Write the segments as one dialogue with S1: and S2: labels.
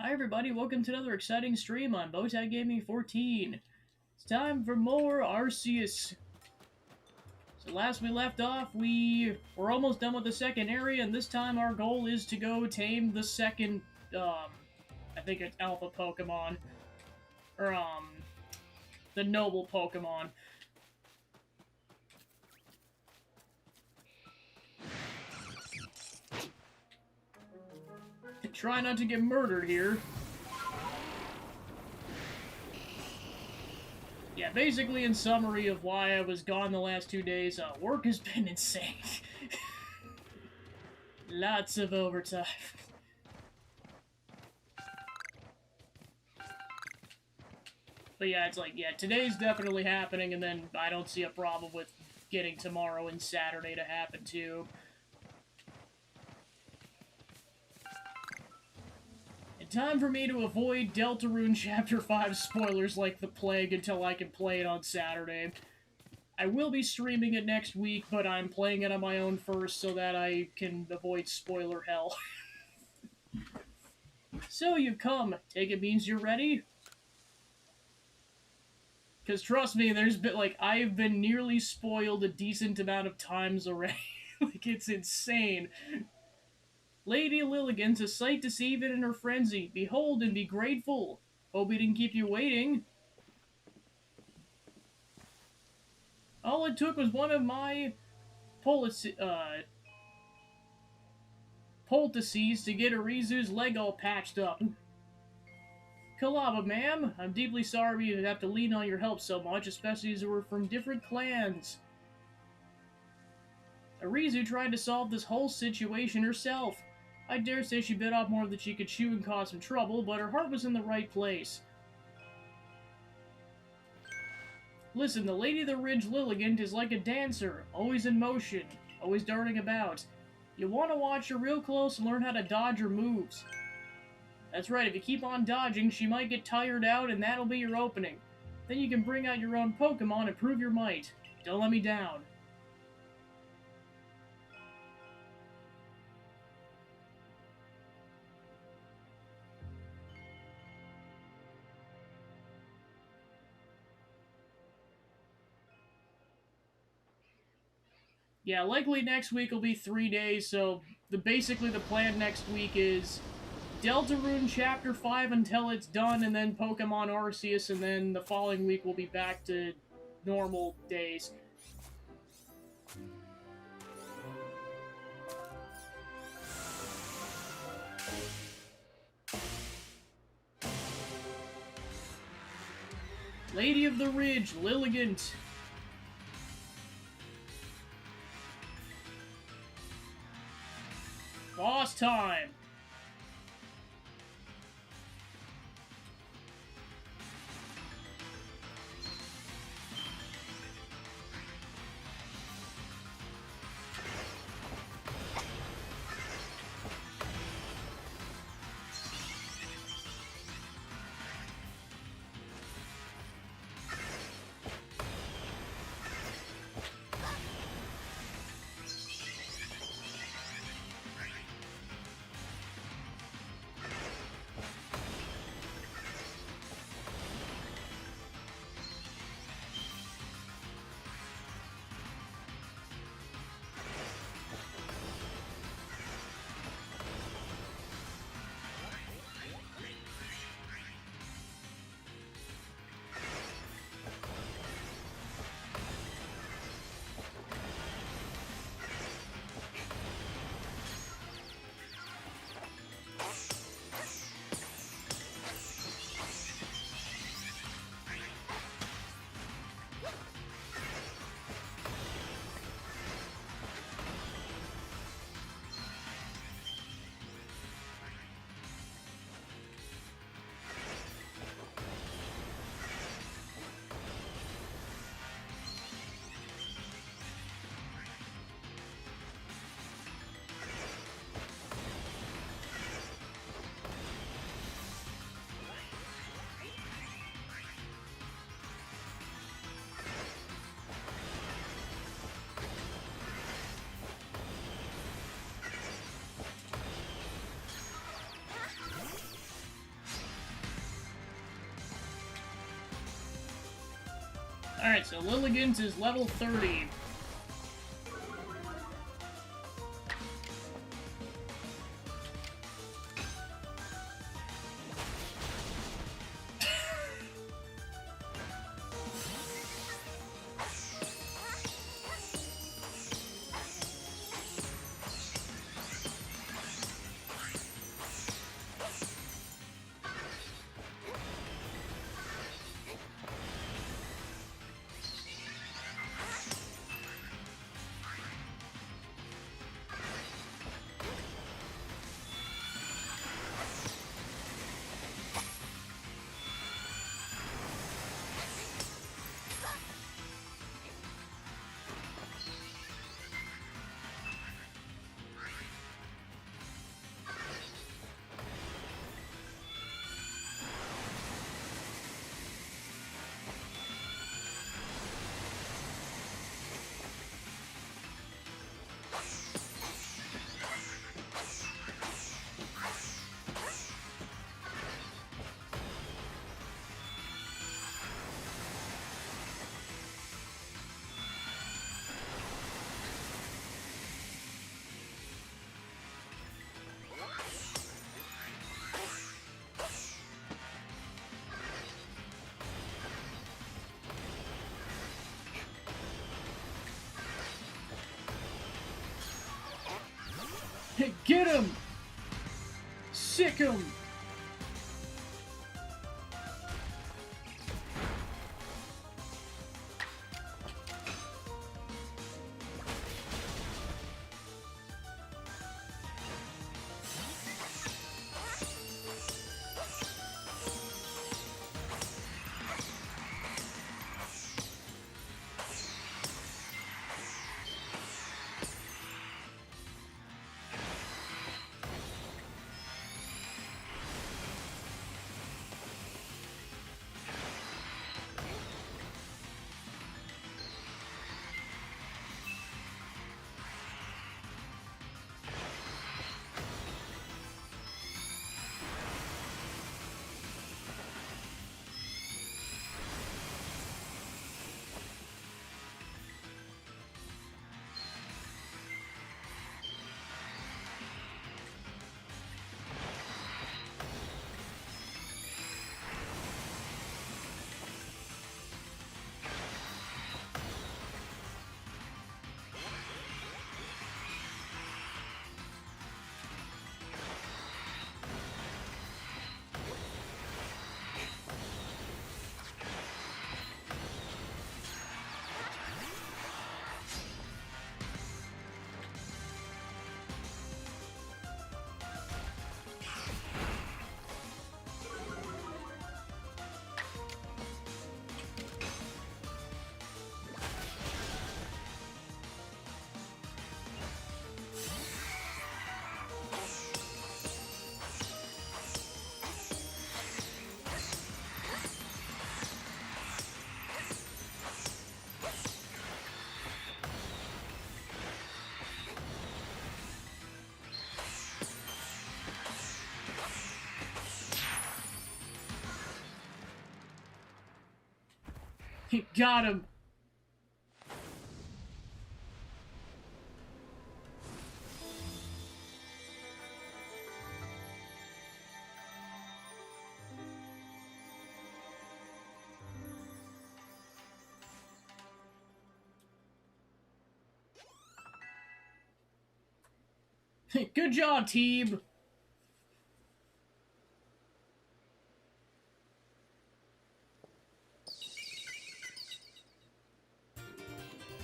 S1: Hi everybody, welcome to another exciting stream on Bowtie Gaming 14. It's time for more Arceus. So last we left off, we were almost done with the second area, and this time our goal is to go tame the second, I think it's Alpha Pokemon. Or, the Noble Pokemon. Try not to get murdered here. Yeah, basically in summary of why I was gone the last 2 days, work has been insane. Lots of overtime. But yeah, it's like, yeah, today's definitely happening, and then I don't see a problem with getting tomorrow and Saturday to happen too. And time for me to avoid Deltarune Chapter 5 spoilers like the plague until I can play it on Saturday. I will be streaming it next week, but I'm playing it on my own first so that I can avoid spoiler hell. So you've come. Take it means you're ready? Because trust me, there's been, like, I've been nearly spoiled a decent amount of times already. Like, it's insane. Lady Lilligant's a sight to see even in her frenzy. Behold and be grateful. Hope we didn't keep you waiting. All it took was one of my poultices to get Arizu's leg all patched up. Kalaba, ma'am, I'm deeply sorry you have to lean on your help so much, especially as we're from different clans. Arizu tried to solve this whole situation herself. I dare say she bit off more than she could chew and caused some trouble, but her heart was in the right place. Listen, the Lady of the Ridge Lilligant is like a dancer, always in motion, always darting about. You want to watch her real close and learn how to dodge her moves. That's right, if you keep on dodging, she might get tired out and that'll be your opening. Then you can bring out your own Pokemon and prove your might. Don't let me down. Yeah, likely next week will be 3 days, so basically the plan next week is Deltarune Chapter 5 until it's done, and then Pokemon Arceus, and then the following week we'll be back to normal days. Lady of the Ridge, Lilligant. Boss time! Alright, so Lilligant is level 30. Get him! Sick him! Got him! Good job, team!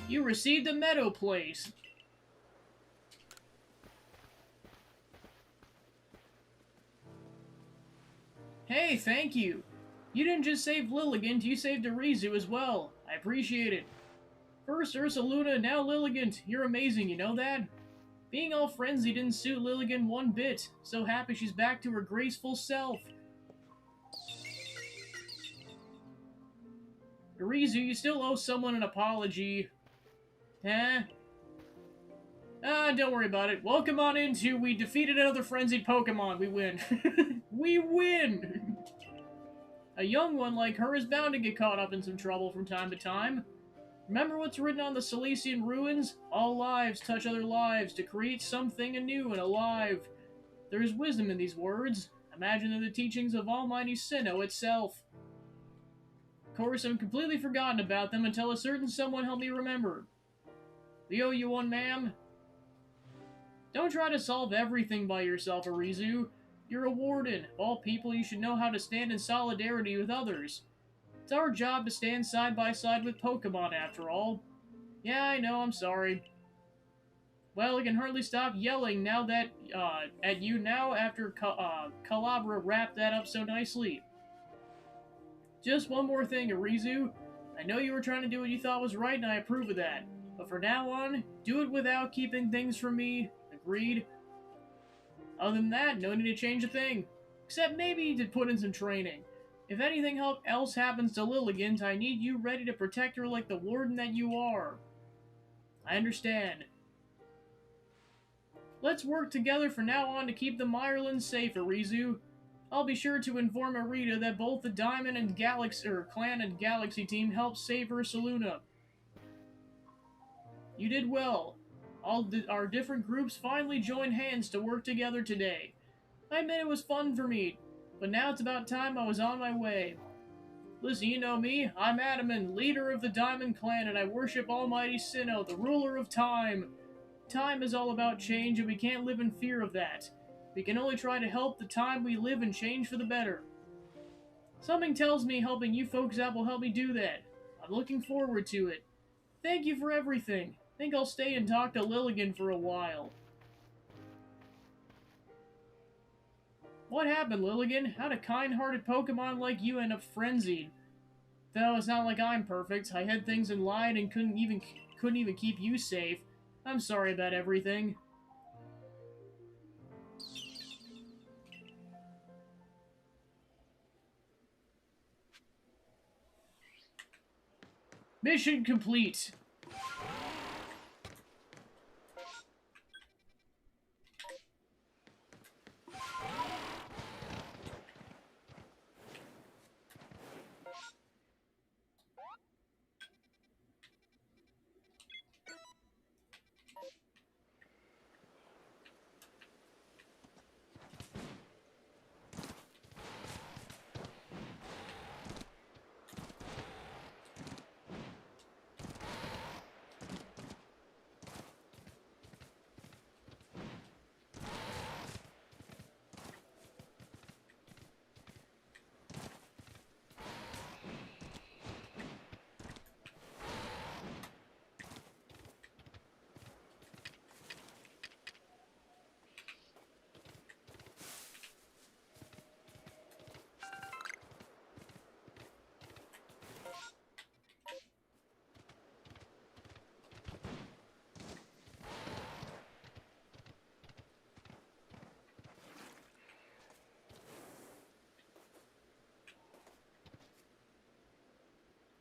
S1: You received a meadow place. Hey, thank you. You didn't just save Lilligant, you saved Arizu as well. I appreciate it. First Ursaluna, now Lilligant. You're amazing, you know that? Being all frenzied didn't suit Lilligant one bit. So happy she's back to her graceful self. Arizu, you still owe someone an apology. Huh? Don't worry about it. Welcome on into We defeated another frenzied Pokemon. We win. We win! A young one like her is bound to get caught up in some trouble from time to time. Remember what's written on the Silesian ruins? All lives touch other lives to create something anew and alive. There is wisdom in these words. Imagine in the teachings of Almighty Sinnoh itself. Of course, I've completely forgotten about them until a certain someone helped me remember. We owe you one, ma'am. Don't try to solve everything by yourself, Arizu. You're a warden. Of all people, you should know how to stand in solidarity with others. It's our job to stand side by side with Pokemon, after all. Yeah, I know, I'm sorry. Well, I can hardly stop yelling now that, at you now after Calabra wrapped that up so nicely. Just one more thing, Arizu. I know you were trying to do what you thought was right, and I approve of that. But for now on, do it without keeping things from me. Agreed? Other than that, no need to change a thing. Except maybe to put in some training. If anything else happens to Lilligant, I need you ready to protect her like the warden that you are. I understand. Let's work together from now on to keep the Mirelands safe, Arizu. I'll be sure to inform Arita that both the Diamond and Clan and Galaxy team helped save Ursaluna. You did well. Our different groups finally joined hands to work together today. I admit it was fun for me, but now it's about time I was on my way. Listen, you know me. I'm Adaman, leader of the Diamond Clan, and I worship Almighty Sinnoh, the ruler of time. Time is all about change, and we can't live in fear of that. We can only try to help the time we live and change for the better. Something tells me helping you folks out will help me do that. I'm looking forward to it. Thank you for everything. Think I'll stay and talk to Lilligant for a while. What happened, Lilligant? How'd a kind-hearted Pokemon like you end up frenzied? Though it's not like I'm perfect. I had things in line and couldn't even keep you safe. I'm sorry about everything. Mission complete.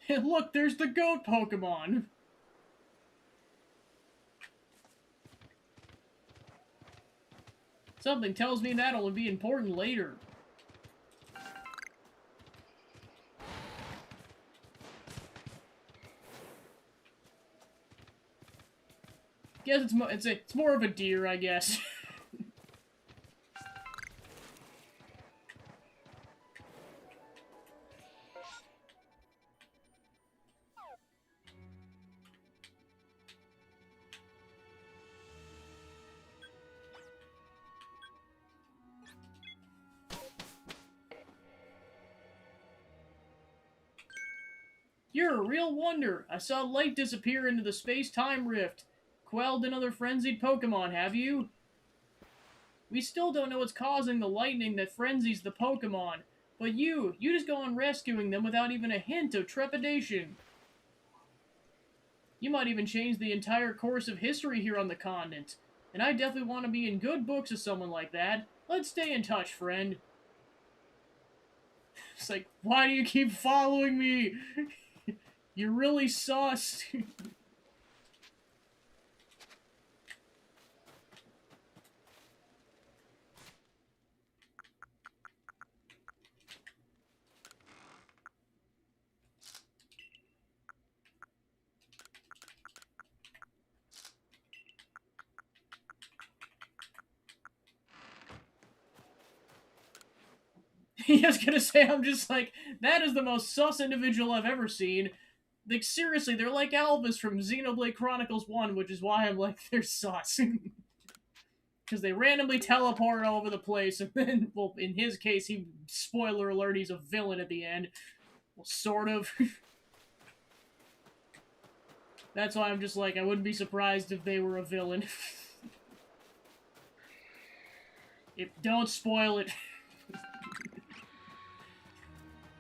S1: Look, there's the goat Pokemon! Something tells me that'll be important later. Guess it's more of a deer, I guess. You're a real wonder. I saw light disappear into the space-time rift. Quelled another frenzied Pokemon, have you? We still don't know what's causing the lightning that frenzies the Pokemon, but you just go on rescuing them without even a hint of trepidation. You might even change the entire course of history here on the continent, and I definitely want to be in good books with someone like that. Let's stay in touch, friend. It's like, why do you keep following me? You're really sus. I was gonna say, I'm just like, that is the most sus individual I've ever seen. Like, seriously, they're like Elvis from Xenoblade Chronicles 1, which is why I'm like, they're sus. Because they randomly teleport all over the place, and then, well, in his case, spoiler alert, he's a villain at the end. Well, sort of. That's why I'm just like, I wouldn't be surprised if they were a villain. Don't spoil it.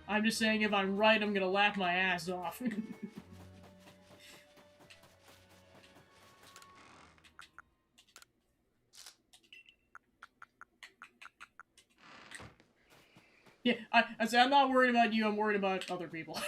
S1: I'm just saying, if I'm right, I'm gonna laugh my ass off. Yeah, I say I'm not worried about you, I'm worried about other people.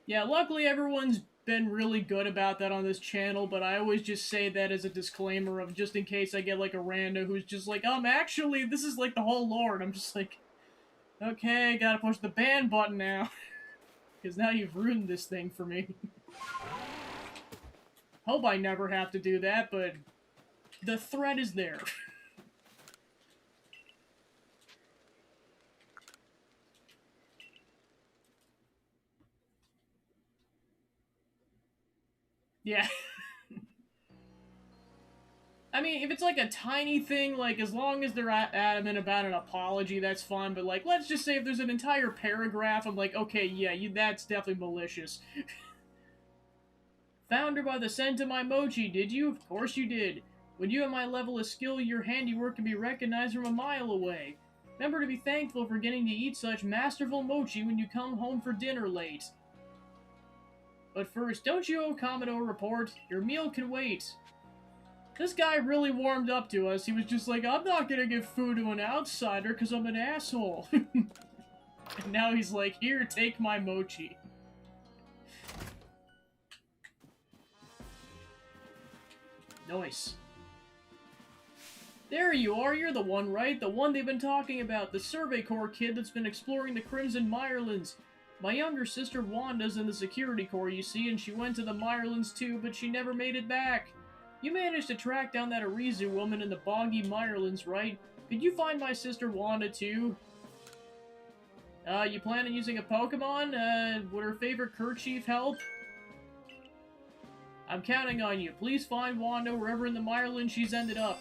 S1: Yeah, luckily everyone's been really good about that on this channel, but I always just say that as a disclaimer of just in case I get like a rando who's just like, actually, this is like the whole lore, and I'm just like, okay, gotta push the ban button now. Because now you've ruined this thing for me. Hope I never have to do that, but the threat is there. Yeah. I mean, if it's like a tiny thing, like, as long as they're adamant about an apology, that's fine, but, like, let's just say if there's an entire paragraph, I'm like, okay, yeah, that's definitely malicious. Found her by the scent of my mochi, did you? Of course you did. When you have my level of skill, your handiwork can be recognized from a mile away. Remember to be thankful for getting to eat such masterful mochi when you come home for dinner late. But first, don't you owe Commodore a report? Your meal can wait. This guy really warmed up to us. He was just like, I'm not gonna give food to an outsider because I'm an asshole. And now he's like, here, take my mochi. Nice. There you are, you're the one, right? The one they've been talking about, the Survey Corps kid that's been exploring the Crimson Mirelands. My younger sister Wanda's in the Security Corps, you see, and she went to the Mirelands too, but she never made it back. You managed to track down that Arizu woman in the boggy Mirelands, right? Could you find my sister Wanda too? You plan on using a Pokemon? Would her favorite kerchief help? I'm counting on you. Please find Wanda wherever in the Mireland she's ended up.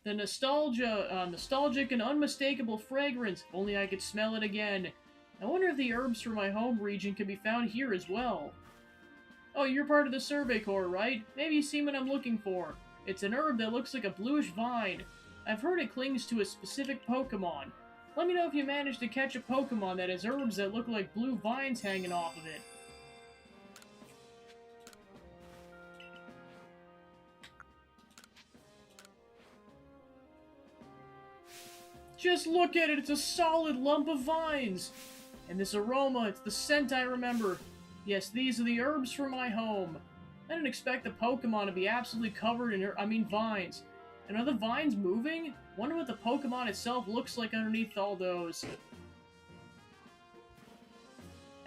S1: The nostalgic and unmistakable fragrance. If only I could smell it again. I wonder if the herbs from my home region can be found here as well. Oh, you're part of the Survey Corps, right? Maybe you see what I'm looking for. It's an herb that looks like a bluish vine. I've heard it clings to a specific Pokemon. Let me know if you manage to catch a Pokemon that has herbs that look like blue vines hanging off of it. Just look at it, it's a solid lump of vines! And this aroma, it's the scent I remember. Yes, these are the herbs from my home. I didn't expect the Pokemon to be absolutely covered in vines. And are the vines moving? Wonder what the Pokemon itself looks like underneath all those.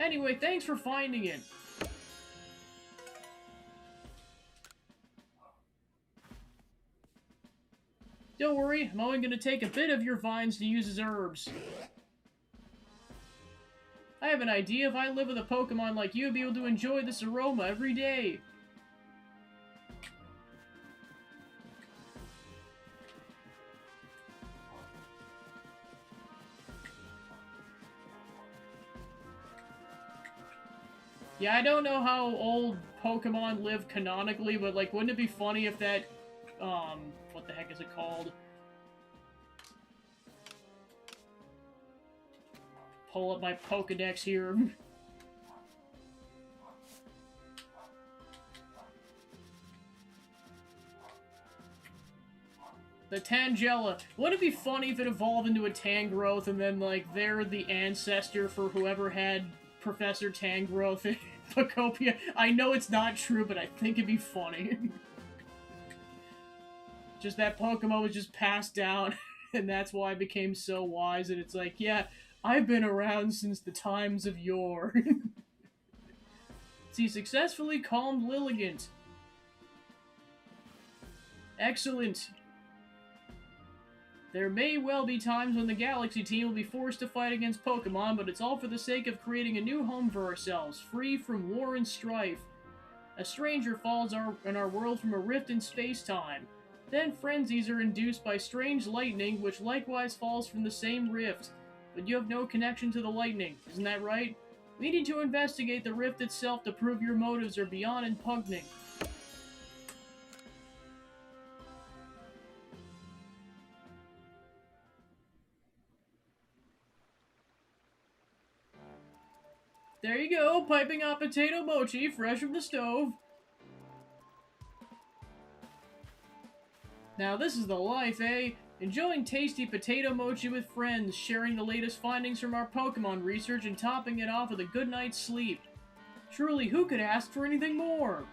S1: Anyway, thanks for finding it. Don't worry, I'm only going to take a bit of your vines to use as herbs. I have an idea. If I live with a Pokemon like you, I'd be able to enjoy this aroma every day. Yeah, I don't know how old Pokemon live canonically, but, like, wouldn't it be funny if that, what the heck is it called? Pull up my Pokedex here. The Tangela. Wouldn't it be funny if it evolved into a Tangrowth and then, like, they're the ancestor for whoever had Professor Tangrowth in Pocopia? I know it's not true, but I think it'd be funny. Just that Pokemon was just passed down, and that's why it became so wise, and it's like, yeah, I've been around since the times of yore. He successfully calmed Lilligant. Excellent. There may well be times when the Galaxy team will be forced to fight against Pokemon, but it's all for the sake of creating a new home for ourselves, free from war and strife. A stranger falls in our world from a rift in space-time. Then frenzies are induced by strange lightning, which likewise falls from the same rift. But you have no connection to the lightning, isn't that right? We need to investigate the rift itself to prove your motives are beyond impugning. There you go, piping hot potato mochi, fresh from the stove. Now this is the life, eh? Enjoying tasty potato mochi with friends, sharing the latest findings from our Pokemon research, and topping it off with a good night's sleep. Truly, who could ask for anything more?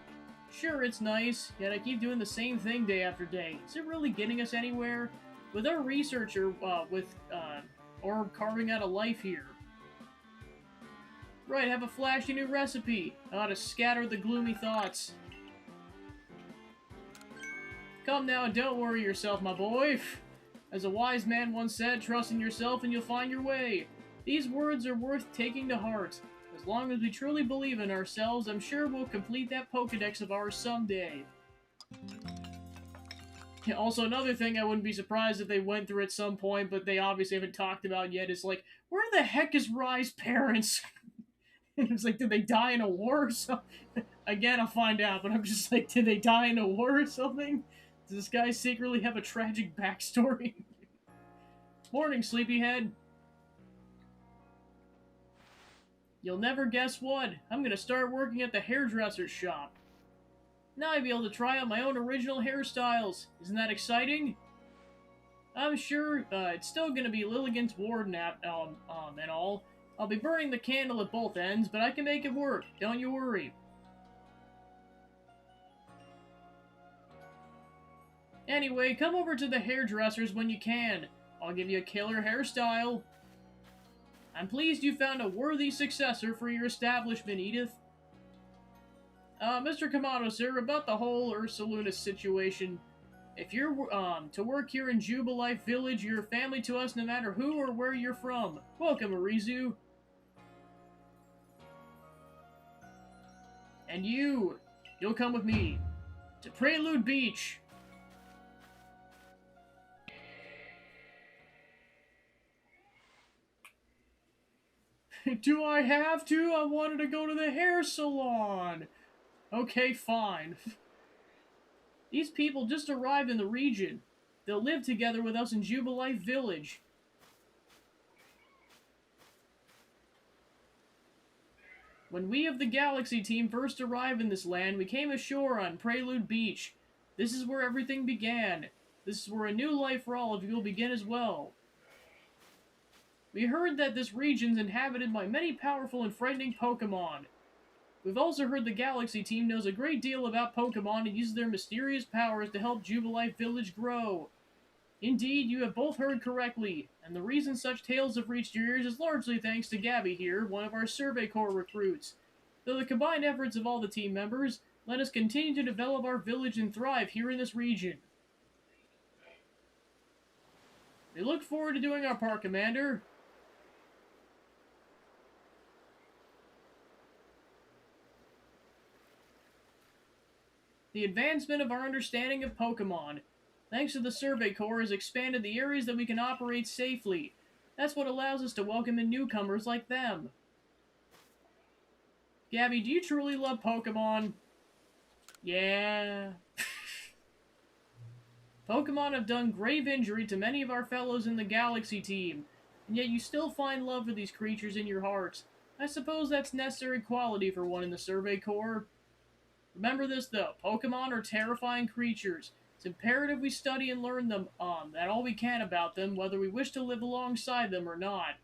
S1: Sure, it's nice, yet I keep doing the same thing day after day. Is it really getting us anywhere? With our research or carving out a life here. Right, have a flashy new recipe. How to scatter the gloomy thoughts. Come now, don't worry yourself, my boy. As a wise man once said, trust in yourself and you'll find your way. These words are worth taking to heart. As long as we truly believe in ourselves, I'm sure we'll complete that Pokedex of ours someday. Also, another thing I wouldn't be surprised if they went through at some point, but they obviously haven't talked about yet, is like, where the heck is Rai's parents? It's like, did they die in a war or something? Again, I'll find out, but I'm just like, did they die in a war or something? Does this guy secretly have a tragic backstory? Morning, sleepyhead. You'll never guess what. I'm gonna start working at the hairdresser's shop. Now I'll be able to try out my own original hairstyles. Isn't that exciting? I'm sure it's still gonna be Lilligant's warden and all. I'll be burning the candle at both ends, but I can make it work. Don't you worry. Anyway, come over to the hairdressers when you can. I'll give you a killer hairstyle. I'm pleased you found a worthy successor for your establishment, Edith. Mr. Kamado, sir, about the whole Ursaluna situation. If you're to work here in Jubilife Village, you're family to us no matter who or where you're from. Welcome, Arizu. And you'll come with me to Prelude Beach. Do I have to? I wanted to go to the hair salon. Okay, fine. These people just arrived in the region. They'll live together with us in Jubilife Village. When we of the Galaxy team first arrived in this land, we came ashore on Prelude Beach. This is where everything began. This is where a new life for all of you will begin as well. We heard that this region's inhabited by many powerful and frightening Pokemon. We've also heard the Galaxy team knows a great deal about Pokemon and uses their mysterious powers to help Jubilife Village grow. Indeed, you have both heard correctly, and the reason such tales have reached your ears is largely thanks to Gabby here, one of our Survey Corps recruits. Through the combined efforts of all the team members, let us continue to develop our village and thrive here in this region. We look forward to doing our part, Commander. The advancement of our understanding of Pokemon, thanks to the Survey Corps, has expanded the areas that we can operate safely. That's what allows us to welcome in newcomers like them. Gabby, do you truly love Pokemon? Yeah. Pokemon have done grave injury to many of our fellows in the Galaxy team, and yet you still find love for these creatures in your hearts. I suppose that's necessary quality for one in the Survey Corps. Remember this, though. Pokemon are terrifying creatures. It's imperative we study and learn them, that all we can about them, whether we wish to live alongside them or not.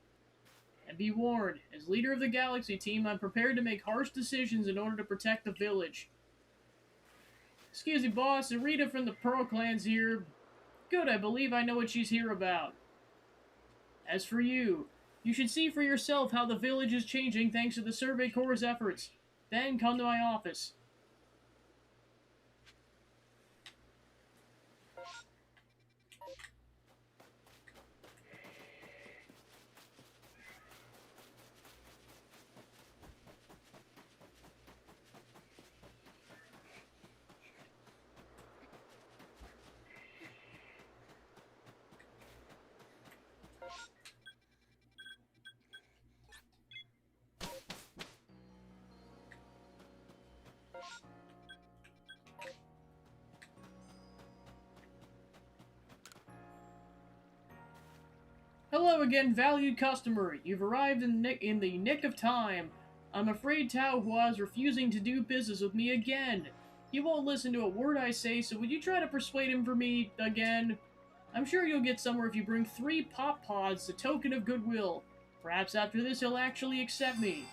S1: And be warned, as leader of the Galaxy team, I'm prepared to make harsh decisions in order to protect the village. Excuse me, boss, Rita from the Pearl Clan's here. Good, I believe I know what she's here about. As for you, you should see for yourself how the village is changing thanks to the Survey Corps' efforts. Then come to my office. Hello again, valued customer. You've arrived in the nick of time. I'm afraid Tao Hua is refusing to do business with me again. He won't listen to a word I say, so would you try to persuade him for me again? I'm sure you'll get somewhere if you bring 3 pop pods, a token of goodwill. Perhaps after this he'll actually accept me.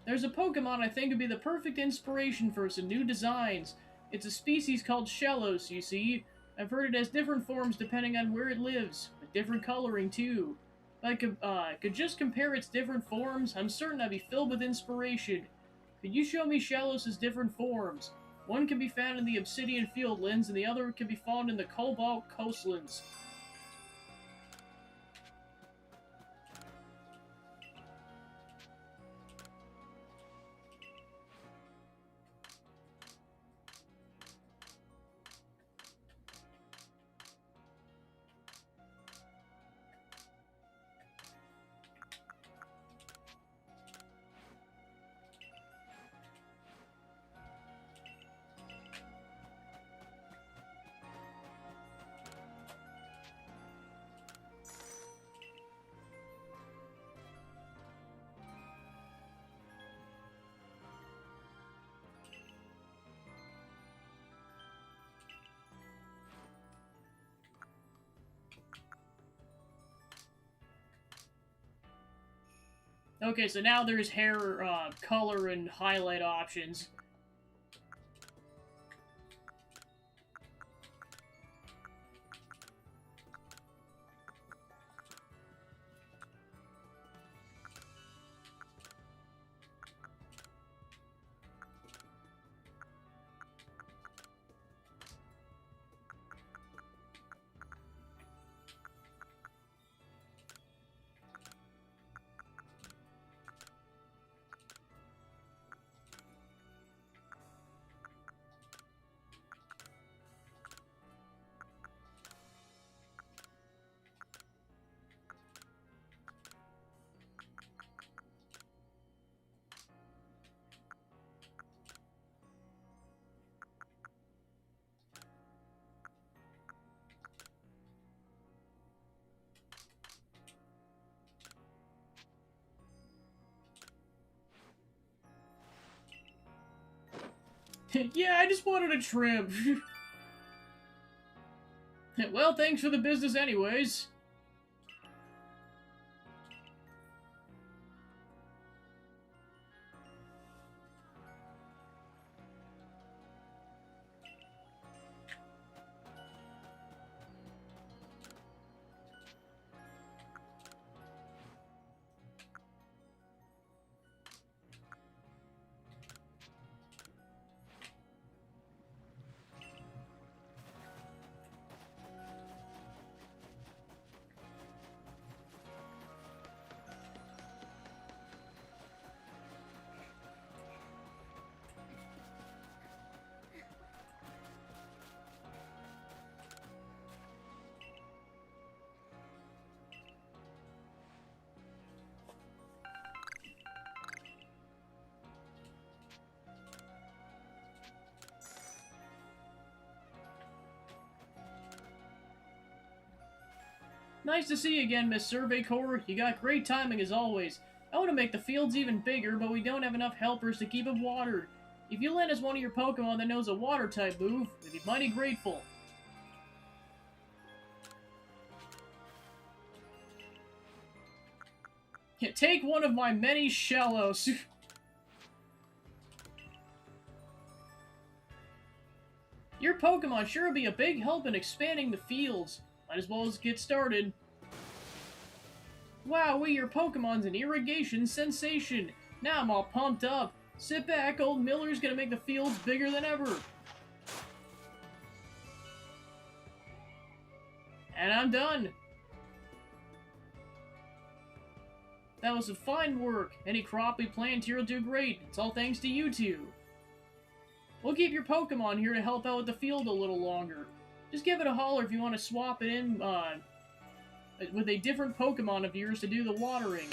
S1: There's a Pokemon I think would be the perfect inspiration for some new designs. It's a species called Shellos, you see. I've heard it has different forms depending on where it lives, with different coloring too. If I could just compare its different forms, I'm certain I'd be filled with inspiration. Could you show me Shellos' different forms? One can be found in the Obsidian Fieldlands, and the other can be found in the Cobalt Coastlands. Okay, so now there's hair, color and highlight options. Yeah, I just wanted a trim. Well, thanks for the business anyways. Nice to see you again, Miss Survey Corps. You got great timing as always. I want to make the fields even bigger, but we don't have enough helpers to keep them watered. If you lend us one of your Pokemon that knows a water-type move, we'd be mighty grateful. Yeah, take one of my many Shellos. Your Pokemon sure would be a big help in expanding the fields. Might as well get started. Wow, your Pokemon's an irrigation sensation. Now I'm all pumped up. Sit back, old Miller's gonna make the fields bigger than ever. And I'm done. That was some fine work. Any crop we plant here will do great. It's all thanks to you two. We'll keep your Pokemon here to help out with the field a little longer. Just give it a holler if you want to swap it in with a different Pokemon of yours to do the watering.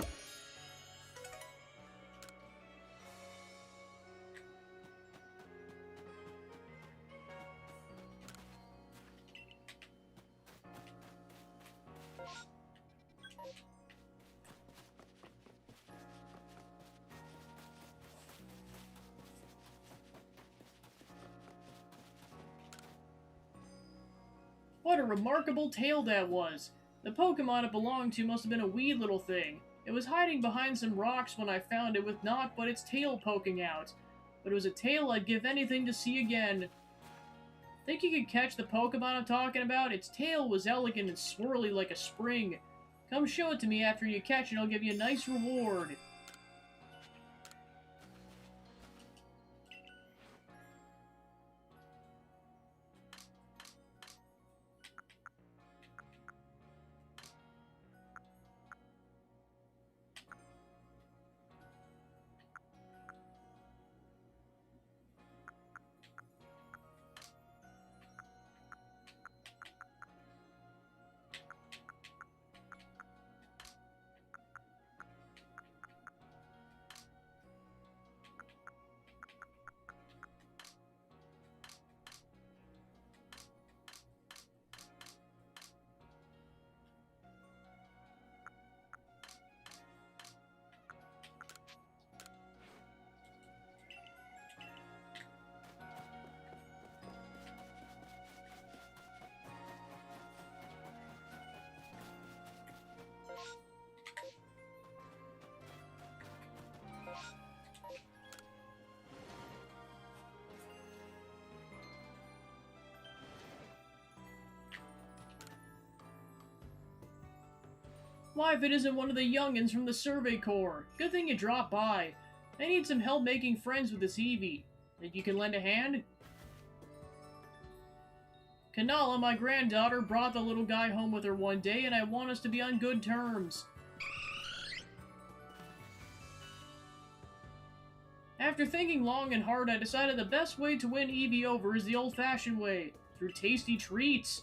S1: What a remarkable tail that was! The Pokemon it belonged to must have been a wee little thing. It was hiding behind some rocks when I found it with naught but its tail poking out. But it was a tail I'd give anything to see again. Think you could catch the Pokemon I'm talking about? Its tail was elegant and swirly like a spring. Come show it to me after you catch it, I'll give you a nice reward. Why, if it isn't one of the youngins from the Survey Corps? Good thing you dropped by. I need some help making friends with this Eevee. Think you can lend a hand? Kanala, my granddaughter, brought the little guy home with her one day, and I want us to be on good terms. After thinking long and hard, I decided the best way to win Eevee over is the old-fashioned way, through tasty treats.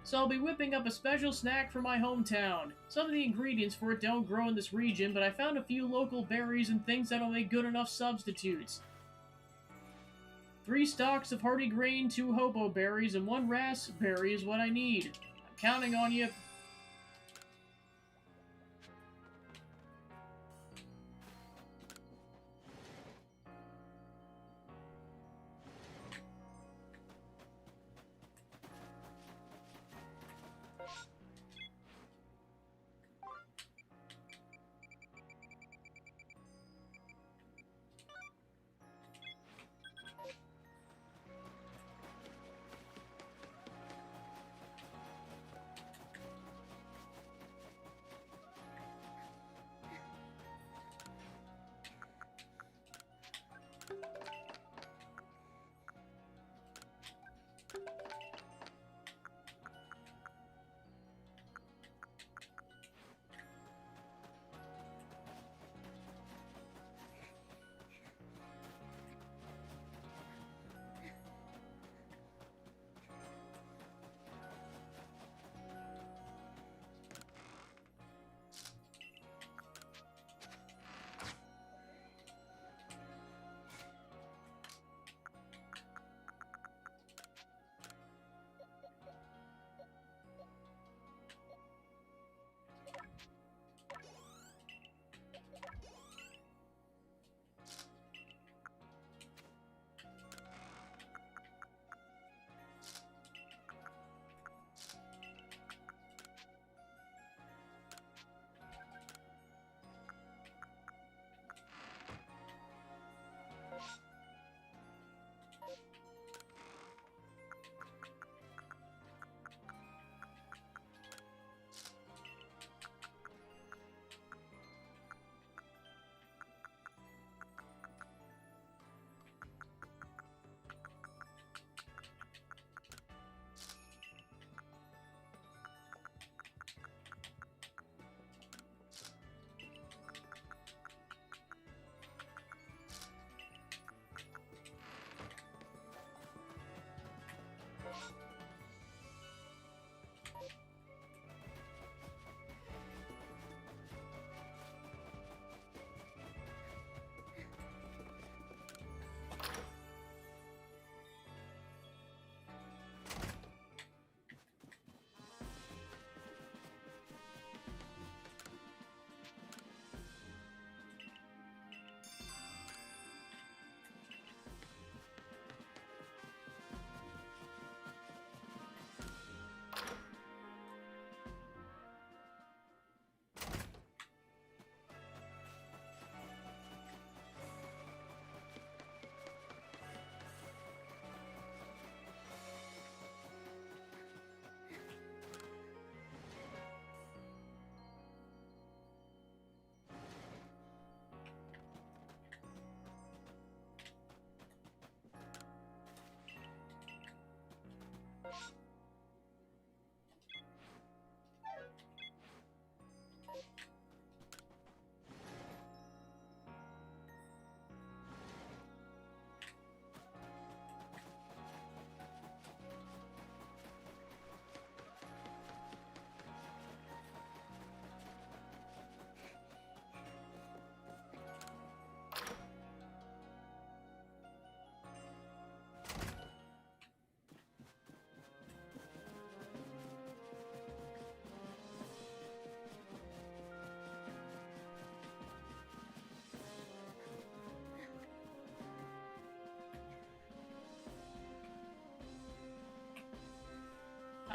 S1: So I'll be whipping up a special snack for my hometown. Some of the ingredients for it don't grow in this region, but I found a few local berries and things that'll make good enough substitutes. 3 stalks of hardy grain, 2 hobo berries, and 1 raspberry is what I need. I'm counting on you.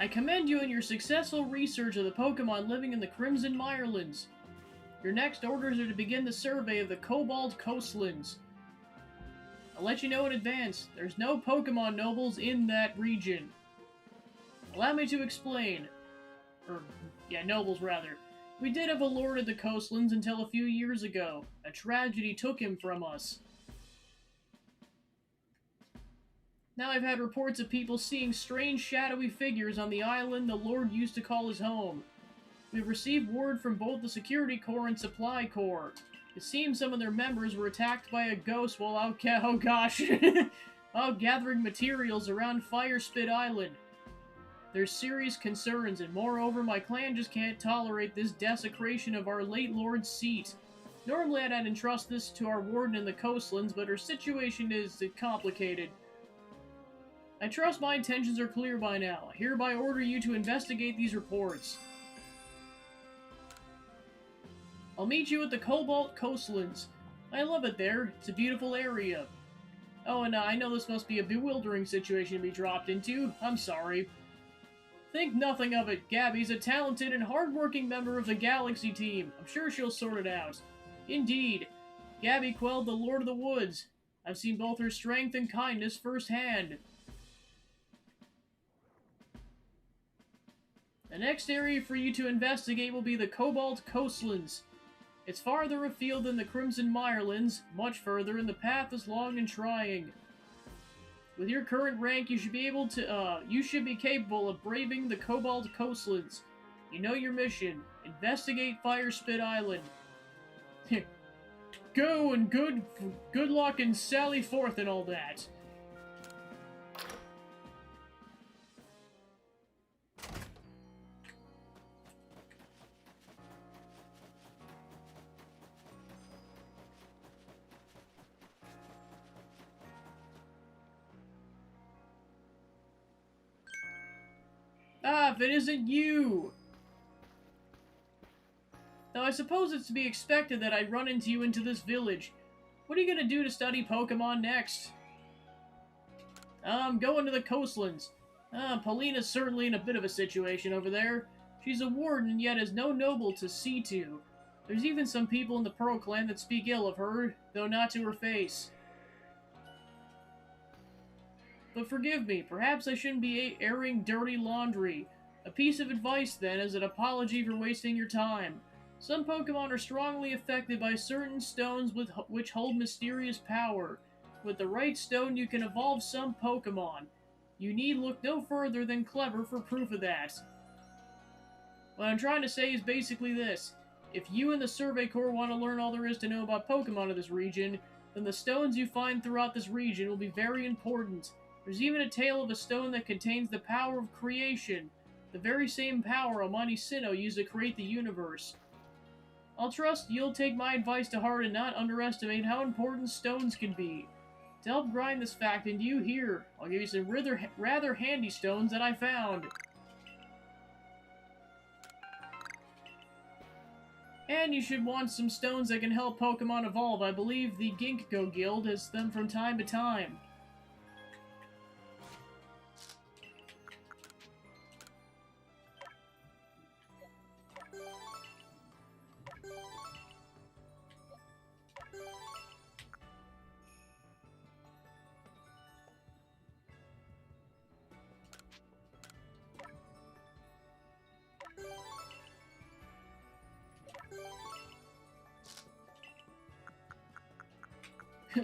S1: I commend you in your successful research of the Pokemon living in the Crimson Mirelands. Your next orders are to begin the survey of the Cobalt Coastlands. I'll let you know in advance, there's no Pokemon nobles in that region. Allow me to explain. Nobles rather. We did have a lord of the coastlands until a few years ago. A tragedy took him from us. Now I've had reports of people seeing strange shadowy figures on the island the lord used to call his home. We've received word from both the Security Corps and Supply Corps. It seems some of their members were attacked by a ghost while out gathering materials around Fire Spit Island. There's serious concerns, and moreover, my clan just can't tolerate this desecration of our late lord's seat. Normally I'd entrust this to our warden in the coastlands, but her situation is complicated. I trust my intentions are clear by now. I hereby order you to investigate these reports. I'll meet you at the Cobalt Coastlands. I love it there. It's a beautiful area. Oh, and I know this must be a bewildering situation to be dropped into. I'm sorry. Think nothing of it. Gabby's a talented and hardworking member of the Galaxy team. I'm sure she'll sort it out. Indeed. Gabby quelled the Lord of the Woods. I've seen both her strength and kindness firsthand. The next area for you to investigate will be the Cobalt Coastlands. It's farther afield than the Crimson Mirelands, much further, and the path is long and trying. With your current rank, you should be capable of braving the Cobalt Coastlands. You know your mission. Investigate Fire Spit Island. Go and good luck and sally forth and all that. Ah, if it isn't you! Now, I suppose it's to be expected that I'd run into you into this village. What are you gonna do to study Pokemon next? I'm going to the coastlands. Paulina's certainly in a bit of a situation over there. She's a warden, yet has no noble to see to. There's even some people in the Pearl Clan that speak ill of her, though not to her face. But forgive me, perhaps I shouldn't be airing dirty laundry. A piece of advice, then, as an apology for wasting your time. Some Pokemon are strongly affected by certain stones which hold mysterious power. With the right stone, you can evolve some Pokemon. You need look no further than Clever for proof of that. What I'm trying to say is basically this. If you and the Survey Corps want to learn all there is to know about Pokemon of this region, then the stones you find throughout this region will be very important. There's even a tale of a stone that contains the power of creation, the very same power Almighty Sinnoh used to create the universe. I'll trust you'll take my advice to heart and not underestimate how important stones can be. To help grind this fact into you, here, I'll give you some rather handy stones that I found. And you should want some stones that can help Pokemon evolve. I believe the Ginkgo Guild has them from time to time.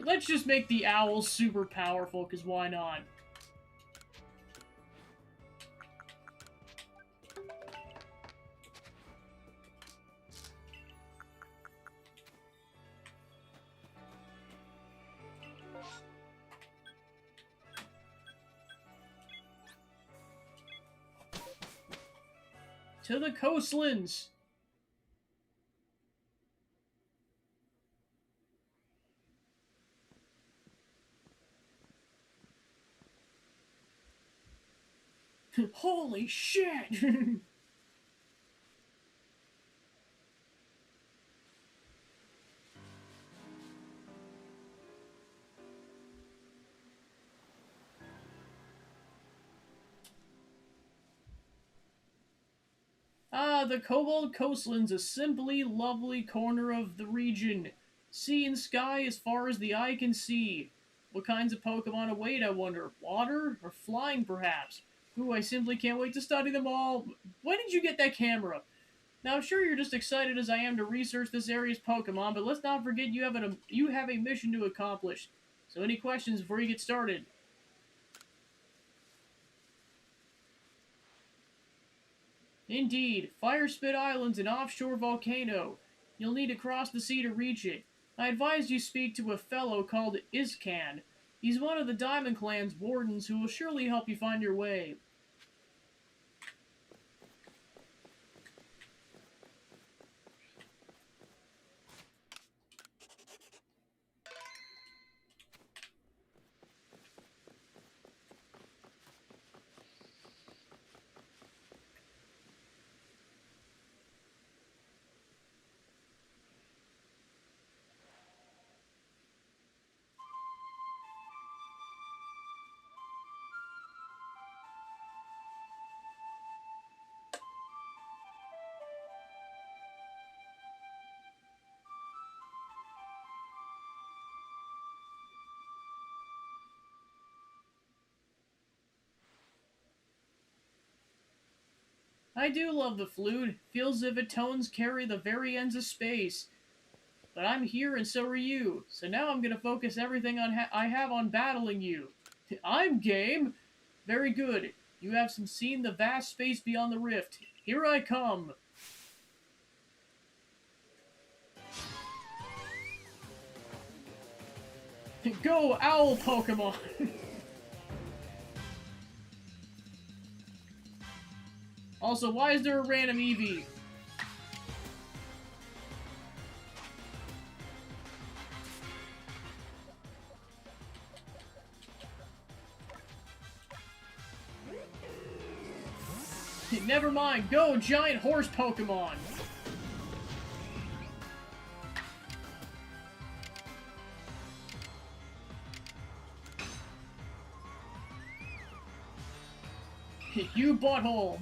S1: Let's just make the owl super powerful, because why not? To the coastlands! Holy shit! Ah, the Cobalt Coastlands, a simply lovely corner of the region. Sea and sky as far as the eye can see. What kinds of Pokemon await, I wonder? Water? Or flying, perhaps? Ooh, I simply can't wait to study them all. When did you get that camera? Now, I'm sure you're just excited as I am to research this area's Pokemon, but let's not forget you have a mission to accomplish. So any questions before you get started? Indeed, Fire Spit Island's an offshore volcano. You'll need to cross the sea to reach it. I advise you speak to a fellow called Iscan. He's one of the Diamond Clan's wardens who will surely help you find your way. I do love the flute. Feels as if its tones carry the very ends of space. But I'm here and so are you. So now I'm going to focus everything I have on battling you. I'm game. Very good. You have seen the vast space beyond the rift. Here I come. Go, Owl Pokemon! Also, why is there a random Eevee? Never mind, go, giant horse Pokemon! You butthole!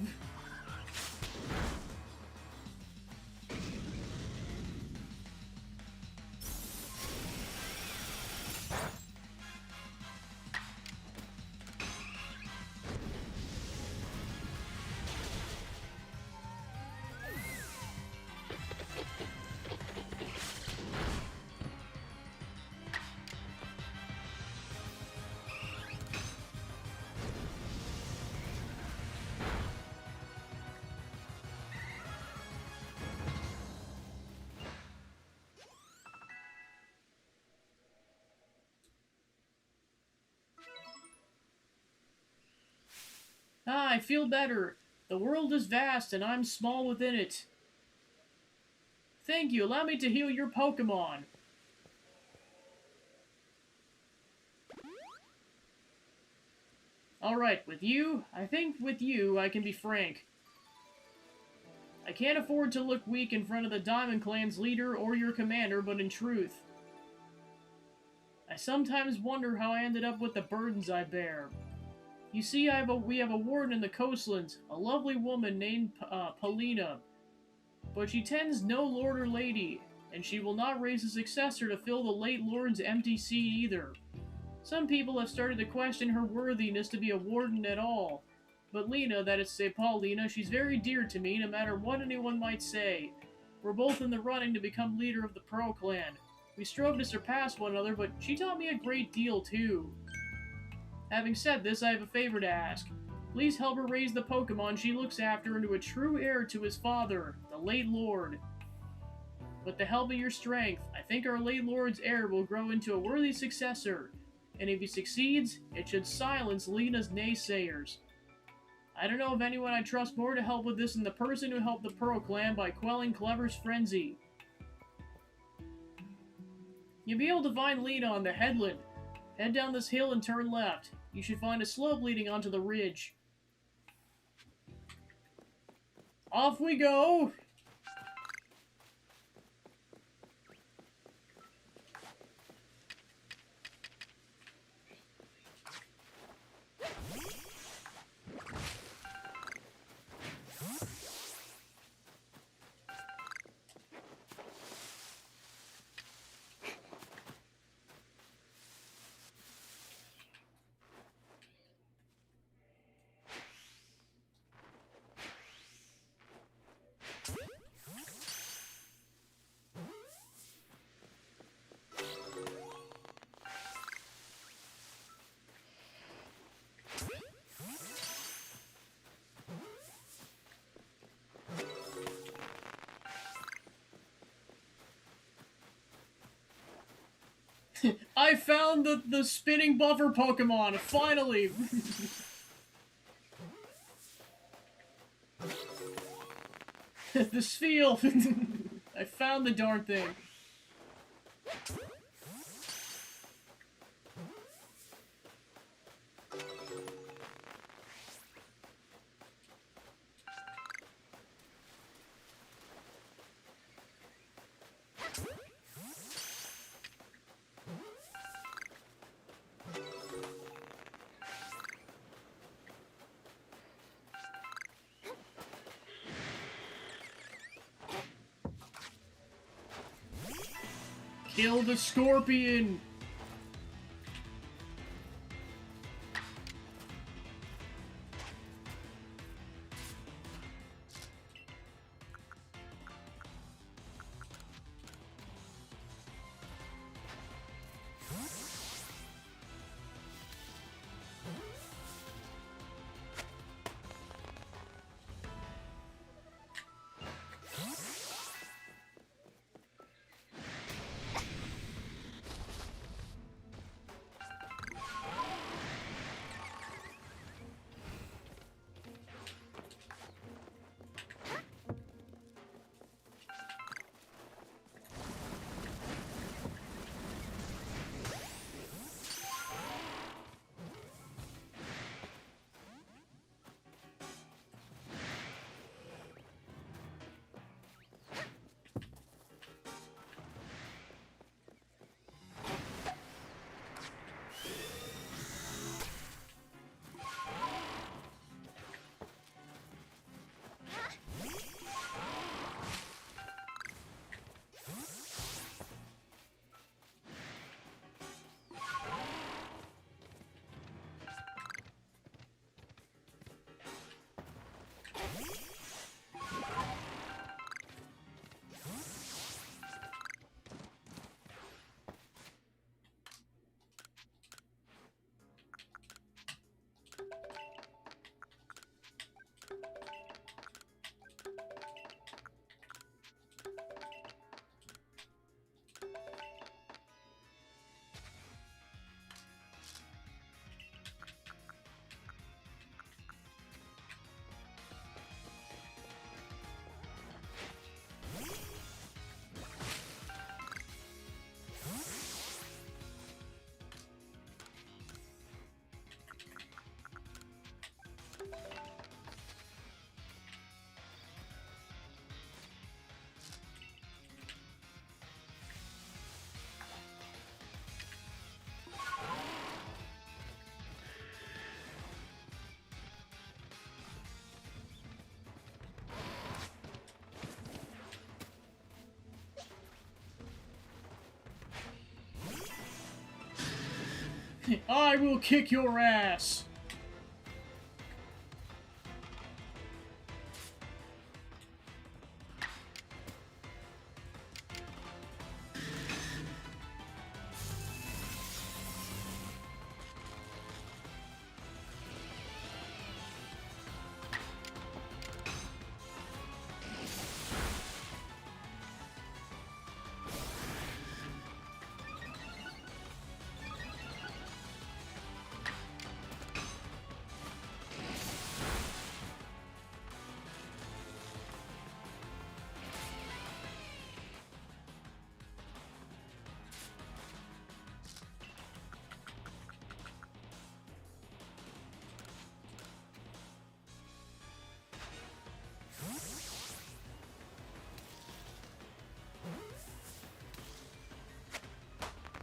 S1: Ah, I feel better. The world is vast and I'm small within it. Thank you, allow me to heal your Pokemon. Alright, I think with you, I can be frank. I can't afford to look weak in front of the Diamond Clan's leader or your commander, but in truth, I sometimes wonder how I ended up with the burdens I bear. You see, we have a warden in the coastlands, a lovely woman named Paulina, but she tends no lord or lady, and she will not raise a successor to fill the late lord's empty seat either. Some people have started to question her worthiness to be a warden at all, but Lena, that is to say Paulina, she's very dear to me no matter what anyone might say. We're both in the running to become leader of the Pro Clan. We strove to surpass one another, but she taught me a great deal too. Having said this, I have a favor to ask. Please help her raise the Pokemon she looks after into a true heir to his father, the late Lord. With the help of your strength, I think our late Lord's heir will grow into a worthy successor, and if he succeeds, it should silence Lena's naysayers. I don't know of anyone I trust more to help with this than the person who helped the Pearl Clan by quelling Clever's frenzy. You'll be able to find Lena on the headland. Head down this hill and turn left. You should find a slope leading onto the ridge. Off we go! I found the spinning buffer Pokemon, finally! The Spheal! I found the darn thing. Kill the scorpion! I will kick your ass!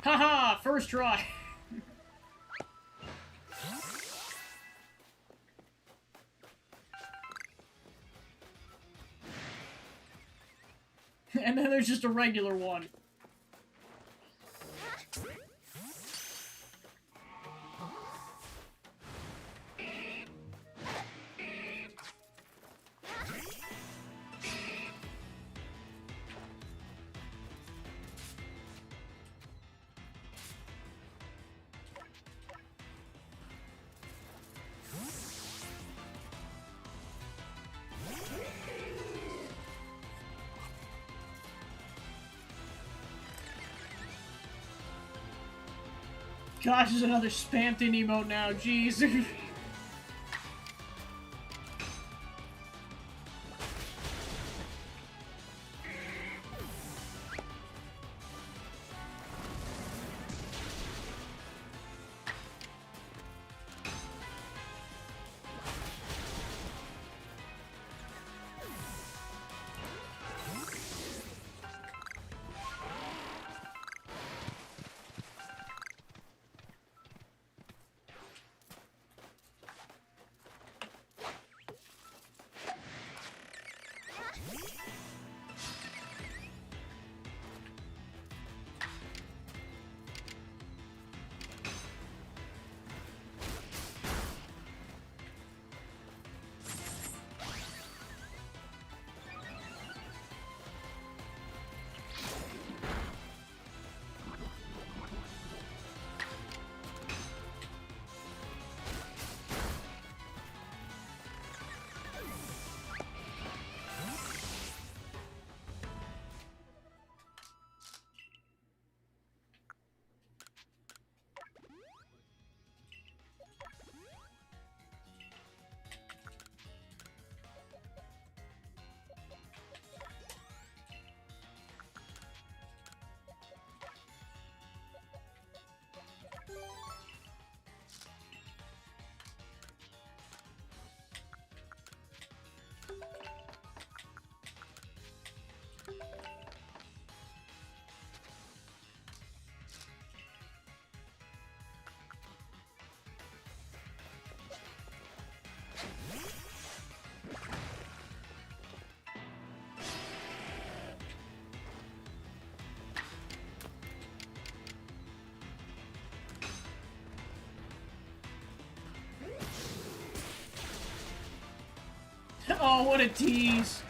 S1: Haha! First try! And then there's just a regular one. gosh, there's another Spamton emote now, jeez. Oh, what a tease.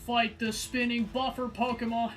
S1: Fight the spinning buffer Pokemon.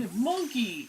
S1: Monkey!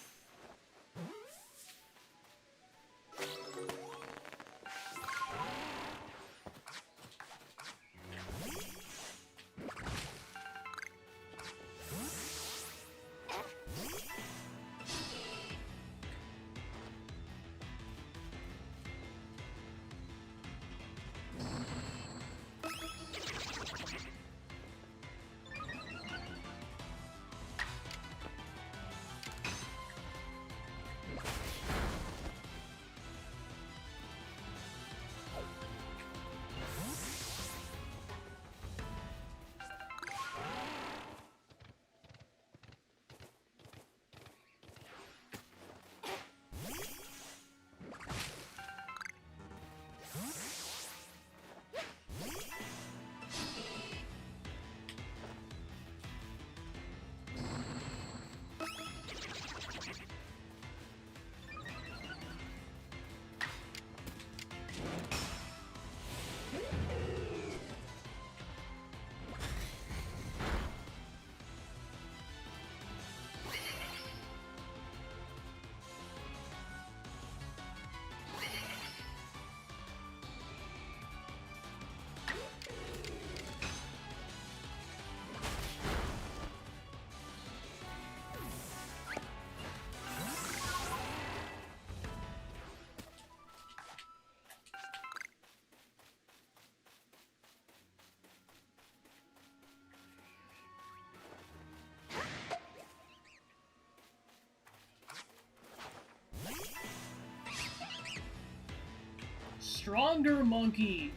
S1: Stronger monkey!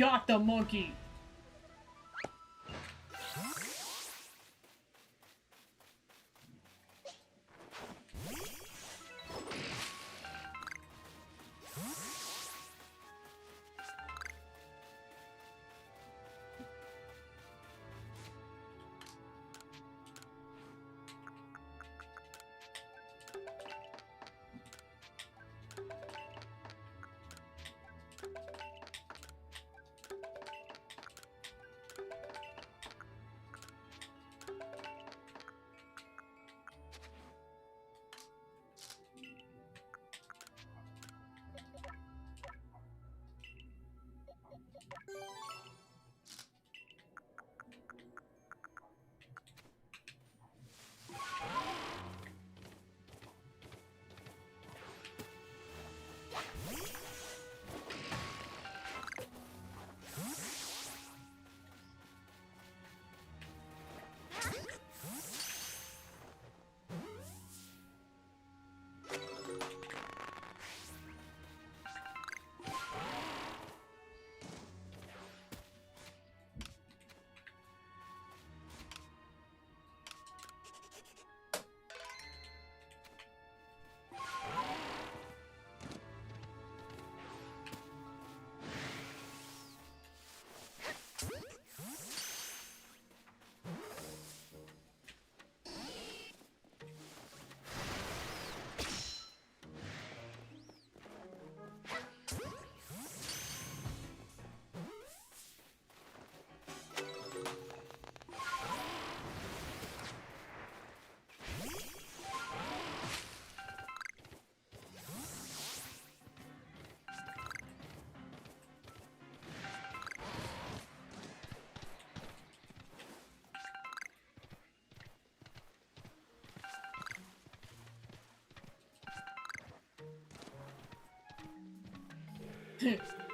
S1: Got the monkey!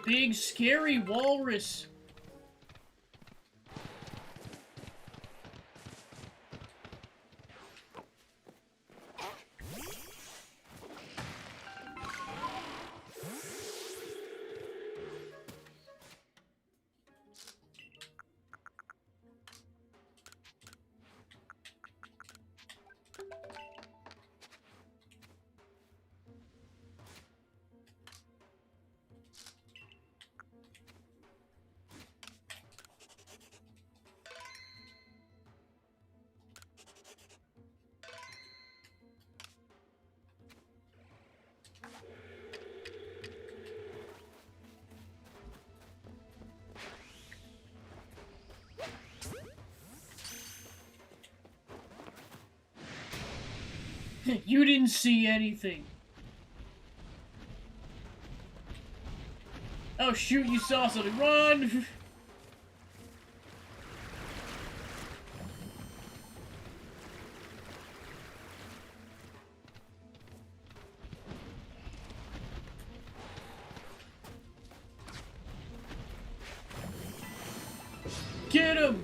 S1: Big scary walrus. You didn't see anything. Oh shoot, you saw something. Run! Get him!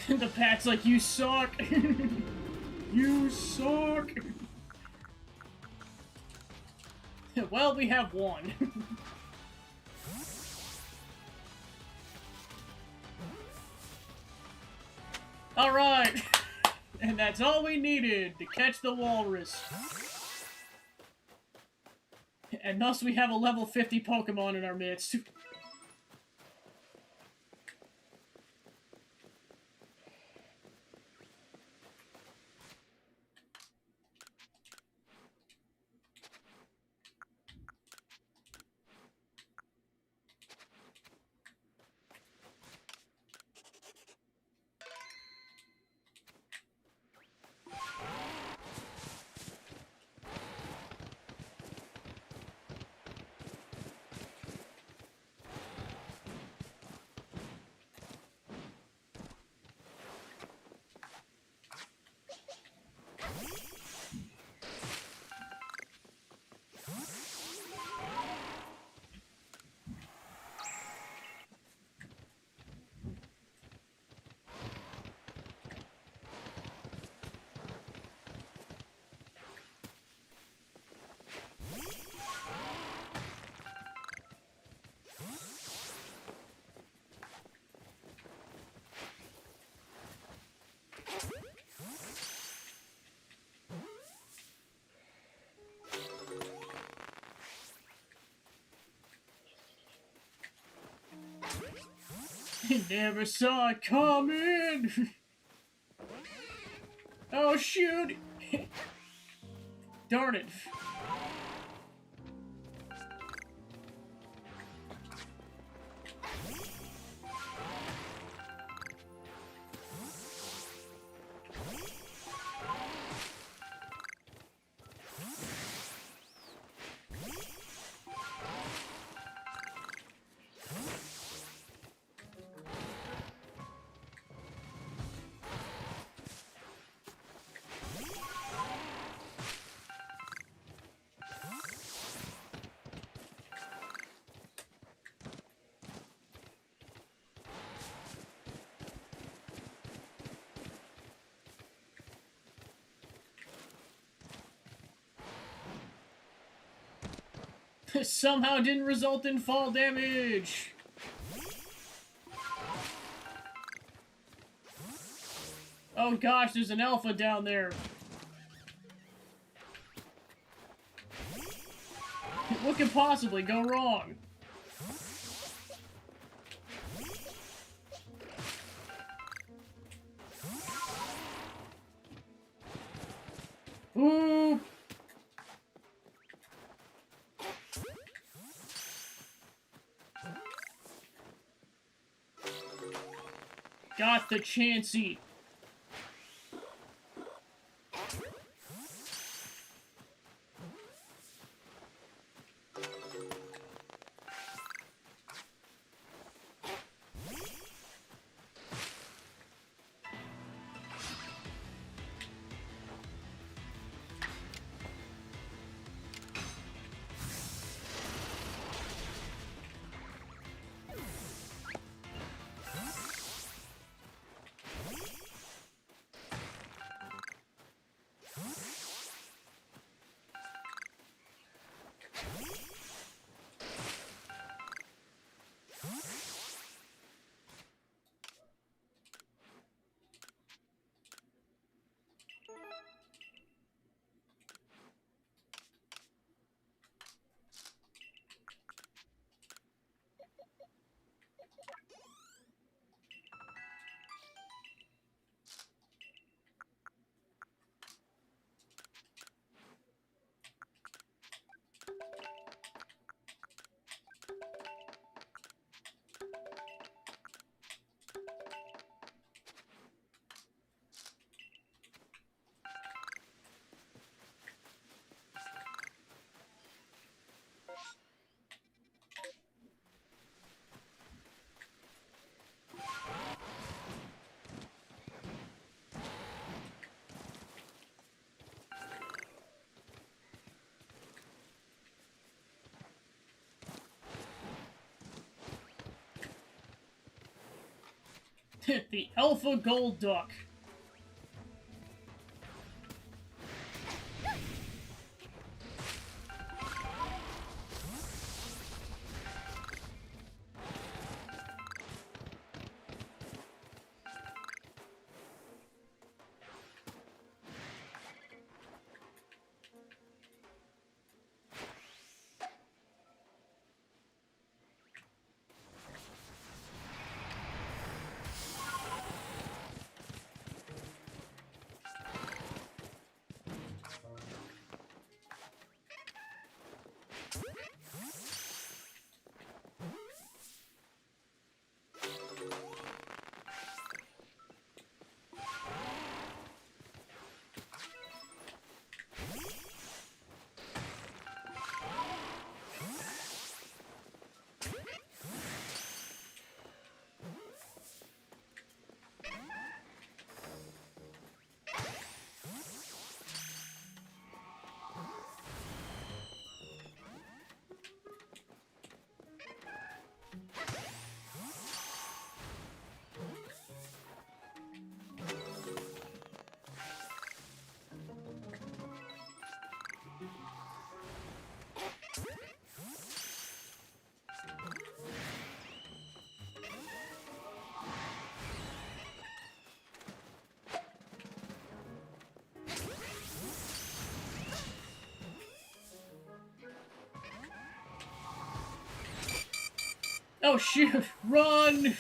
S1: The pat's like, you suck! You suck! Well, we have one. Alright! And that's all we needed to catch the walrus. And thus we have a level 50 Pokemon in our midst. Never saw it coming! Oh shoot! Darn it. Somehow didn't result in fall damage. Oh gosh, there's an alpha down there. What could possibly go wrong? Ooh! Got the Chansey. The Alpha Gold Duck. Oh shoot! Run!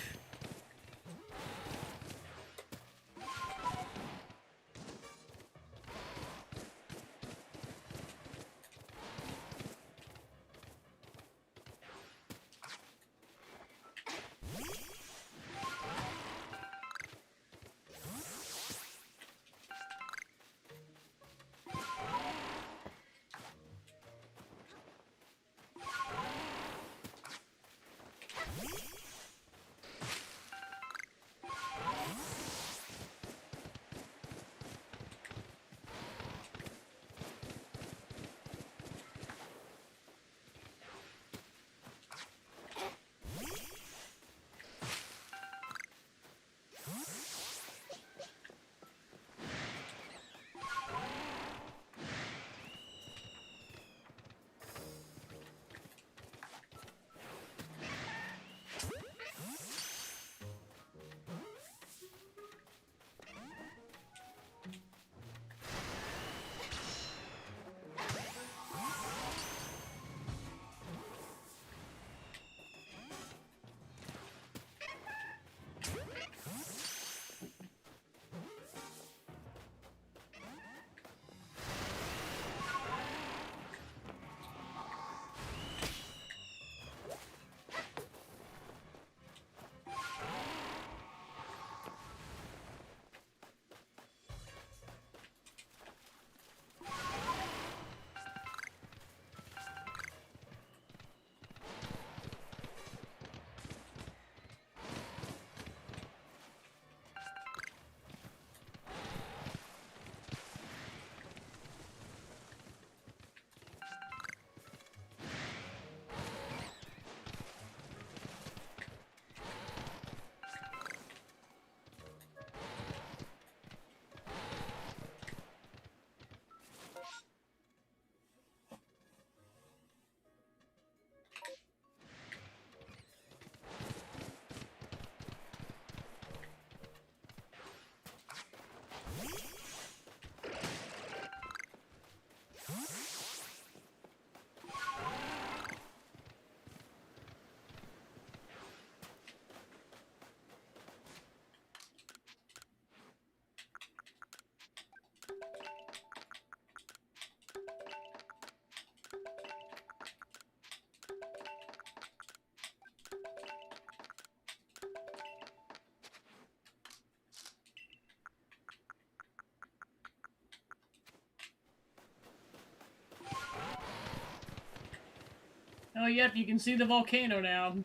S1: Oh, yep, you can see the volcano now.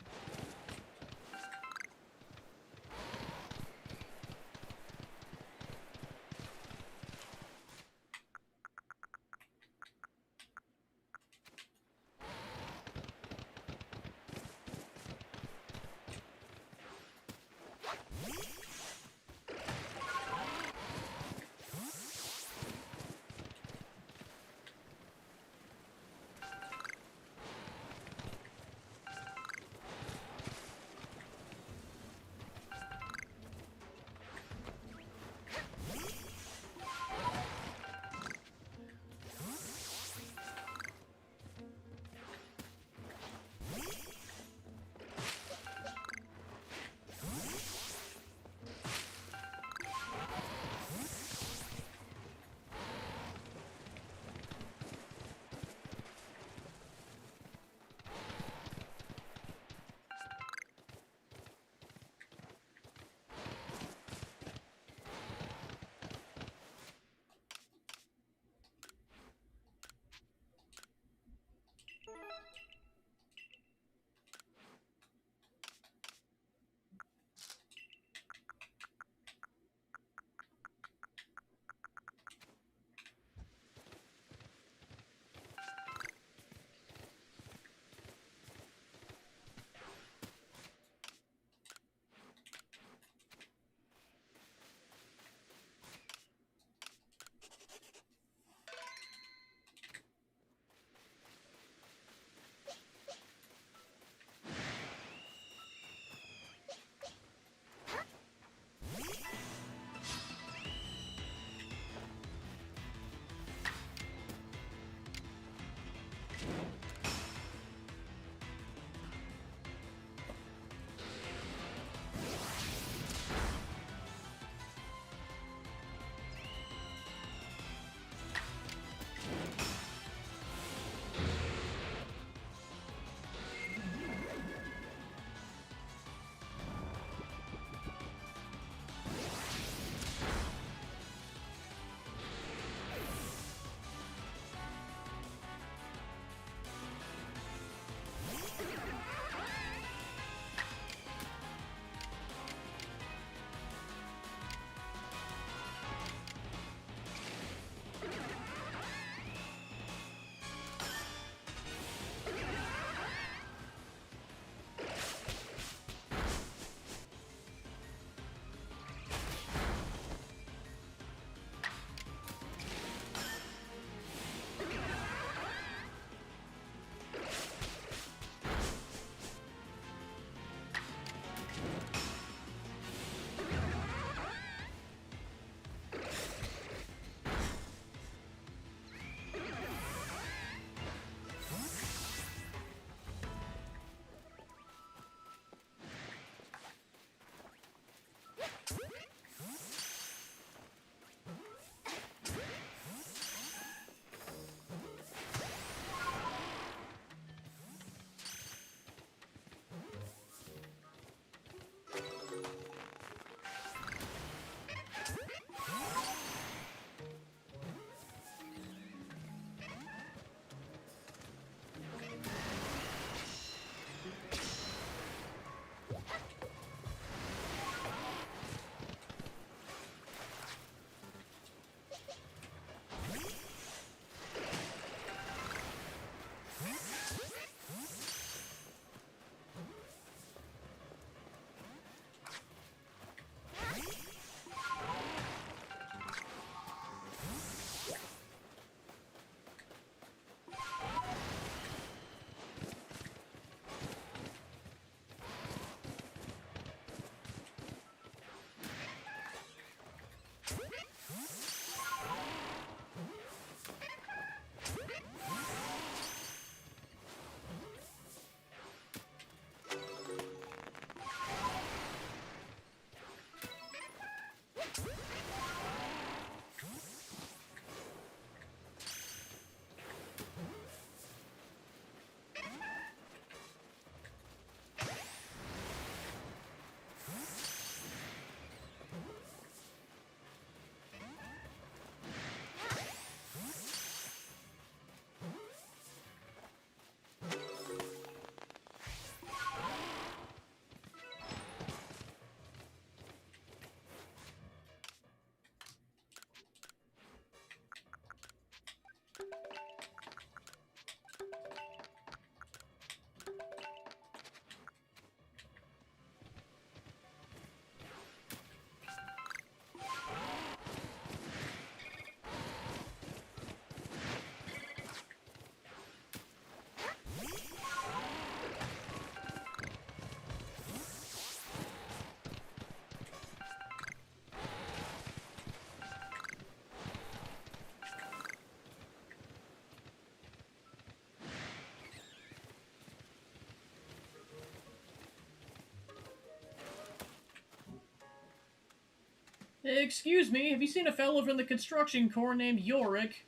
S1: Excuse me, have you seen a fellow from the construction corps named Yorick?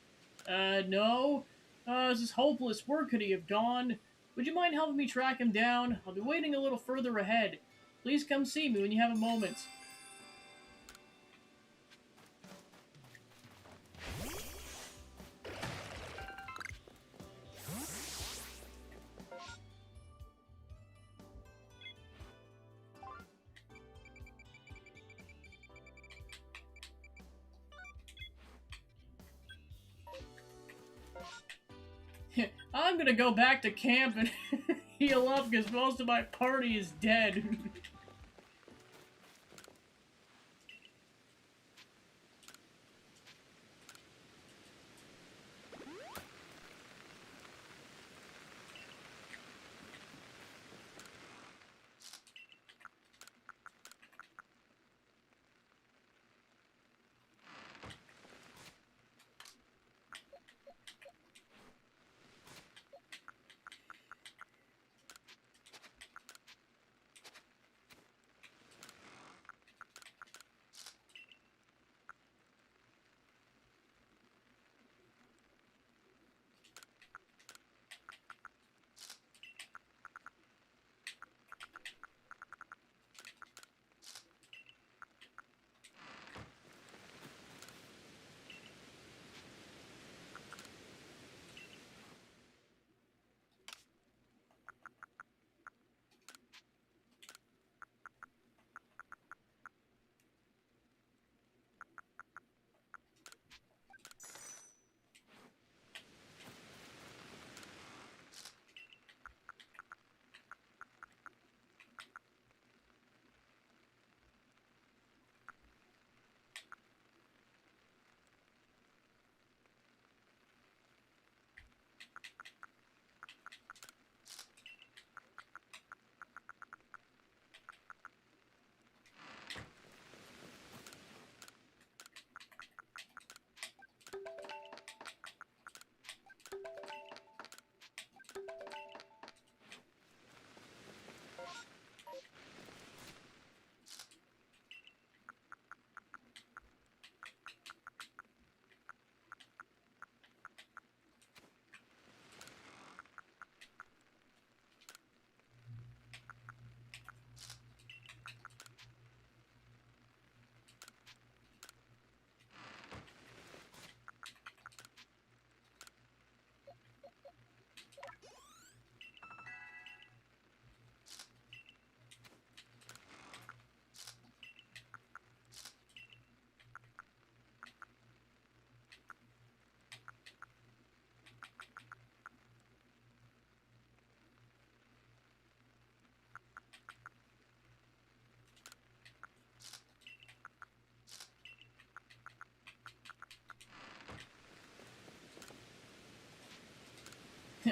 S1: No. This is hopeless. Where could he have gone? Would you mind helping me track him down? I'll be waiting a little further ahead. Please come see me when you have a moment. I'm gonna go back to camp and heal up because most of my party is dead.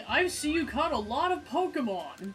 S1: I see you caught a lot of Pokemon.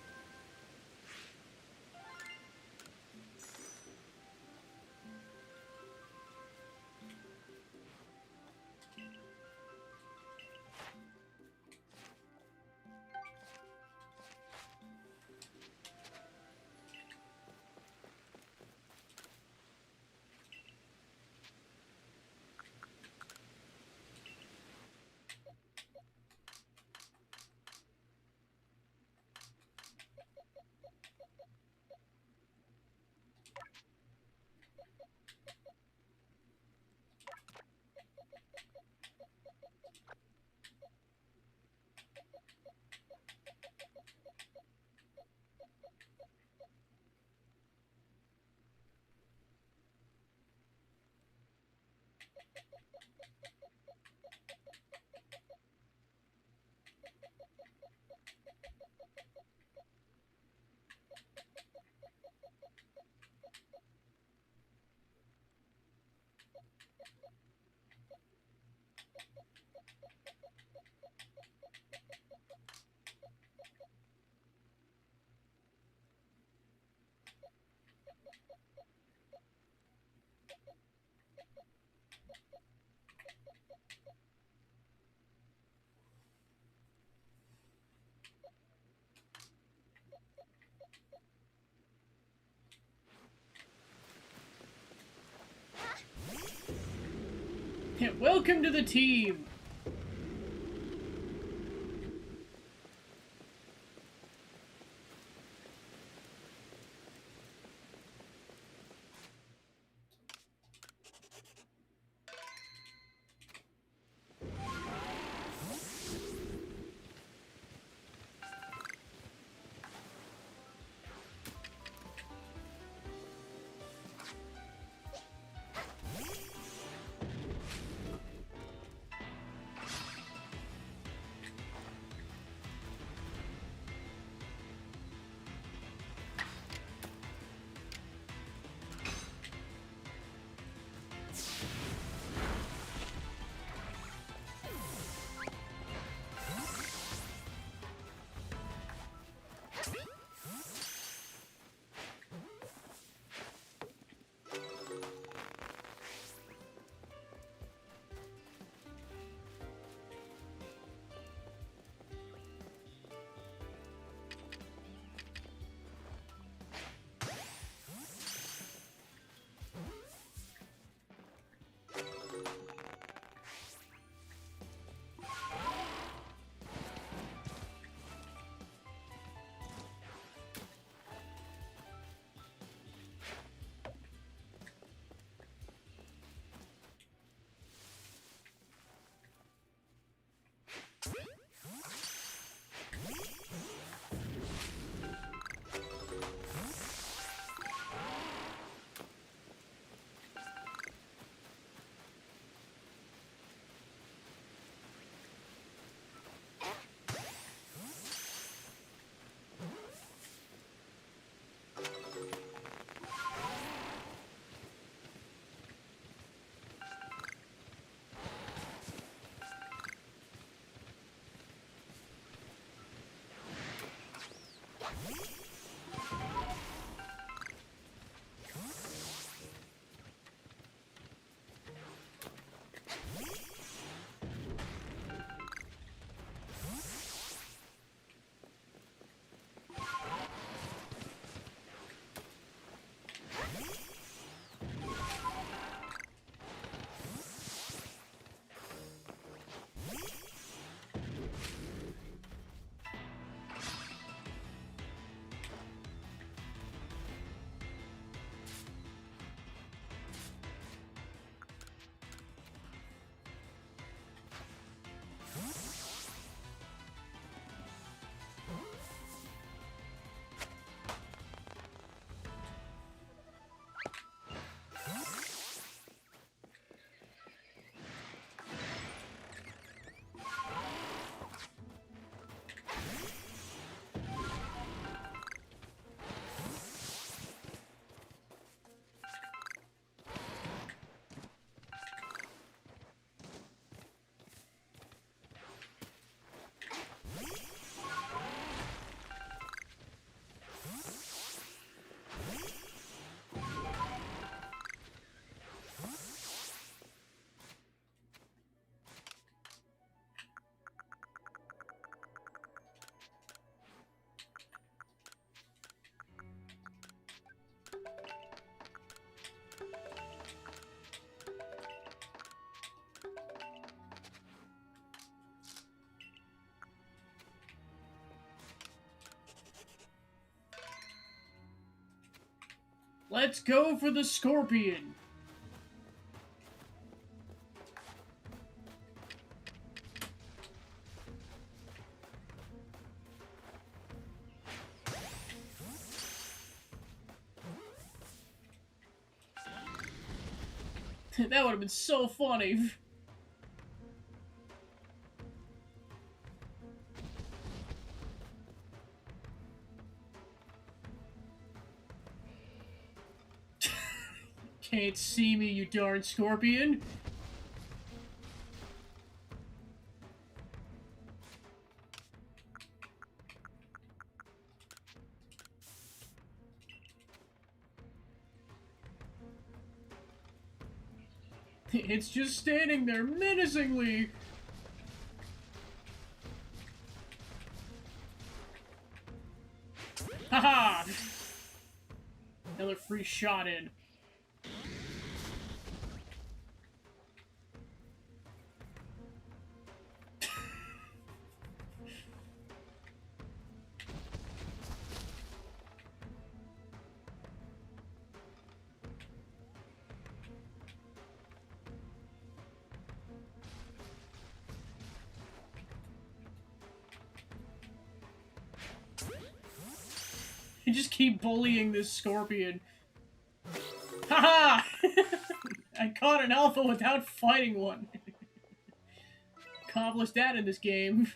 S1: Welcome to the team! Let's go for the scorpion! That would have been so funny. Can't see me, you darn scorpion. It's just standing there menacingly. Haha! Another free shot in. just keep bullying this scorpion. Haha! I caught an alpha without fighting one. Accomplished that in this game.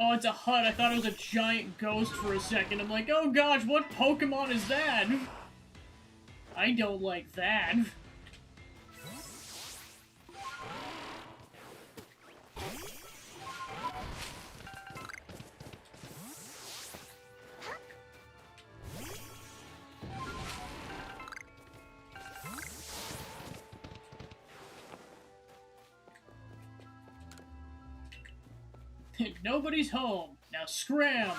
S1: Oh, it's a hut. I thought it was a giant ghost for a second. I'm like, oh gosh, what Pokemon is that? I don't like that. Nobody's home. Now scram!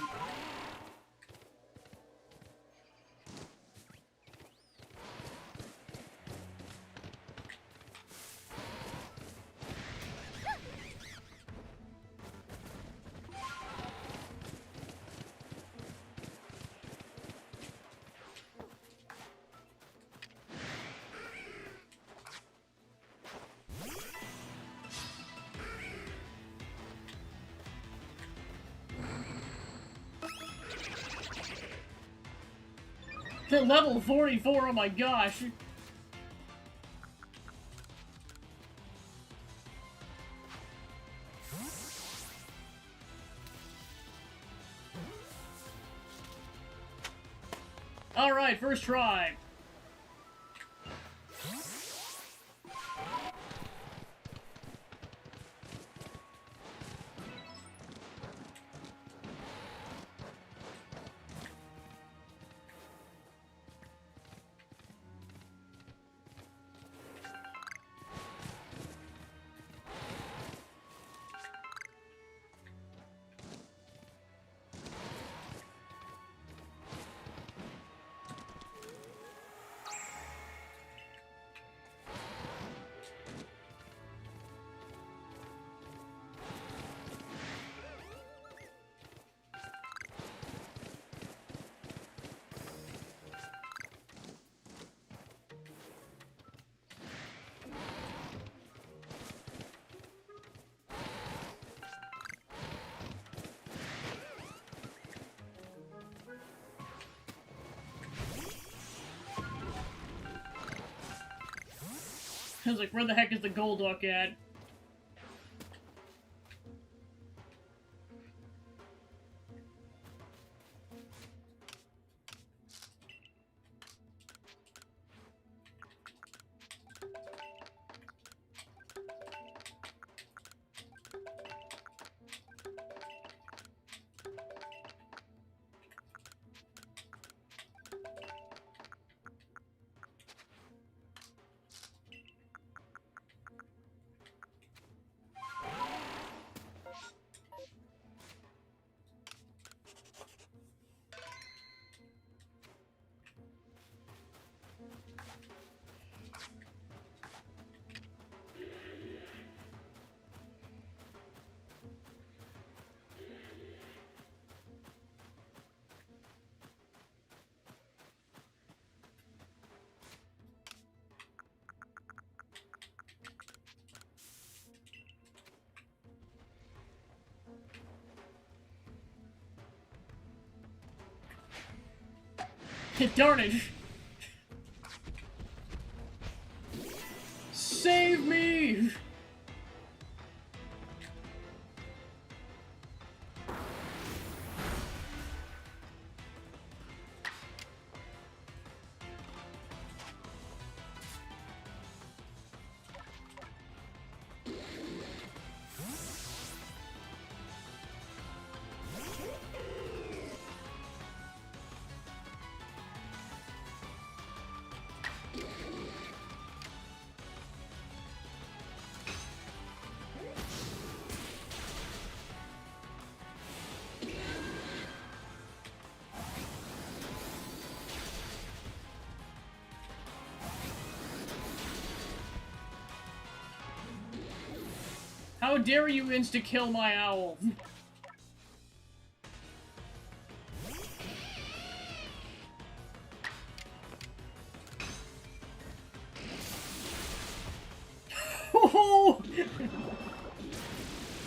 S1: Level 44, oh my gosh. Alright, first try. I was like, where the heck is the Golduck at? Darn it! Save me! How dare you insta-kill my owl?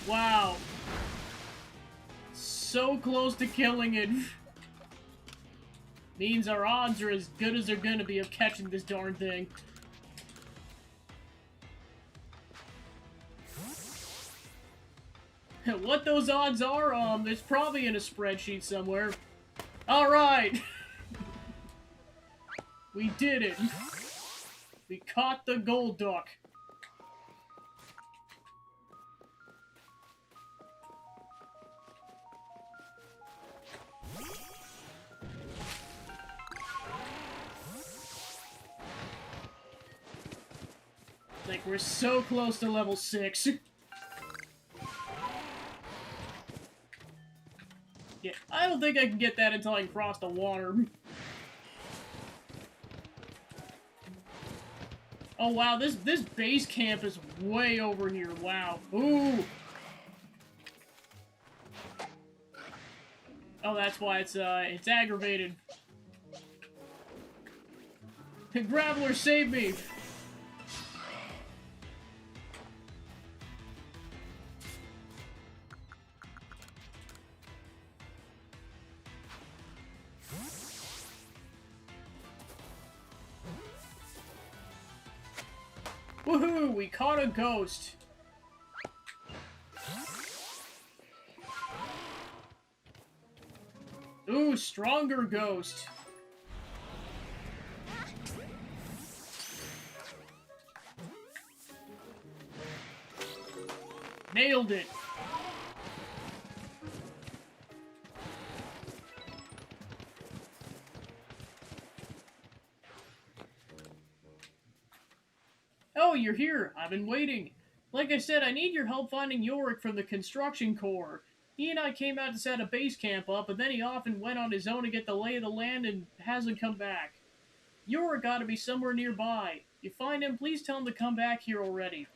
S1: Wow. So close to killing it. Means our odds are as good as they're gonna be of catching this darn thing. What those odds are, it's probably in a spreadsheet somewhere. Alright! We did it! We caught the gold duck. Like, we're so close to level 6. Yeah, I don't think I can get that until I can cross the water. Oh wow, this base camp is way over here. Wow. Ooh. Oh, that's why it's aggravated. Graveler, save me! Woohoo! We caught a ghost! Ooh, stronger ghost! Nailed it! Oh, you're here! I've been waiting! Like I said, I need your help finding Yorick from the construction corps. He and I came out to set a base camp up, but then he off and went on his own to get the lay of the land and hasn't come back. Yorick gotta be somewhere nearby. If you find him, please tell him to come back here already.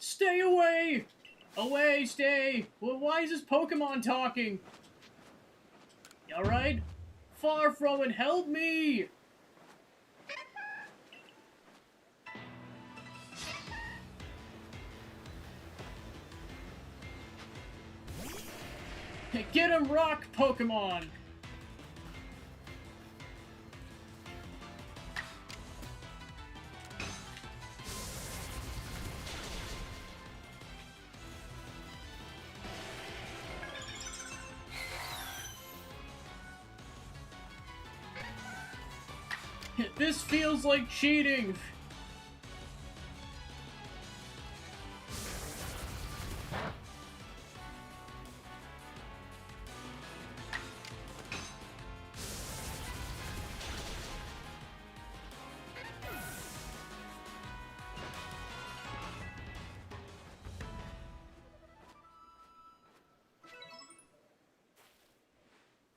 S1: Stay away! Away, stay! Well, why is this Pokemon talking? You alright? Far from it, help me! Get him, rock Pokemon! This feels like cheating!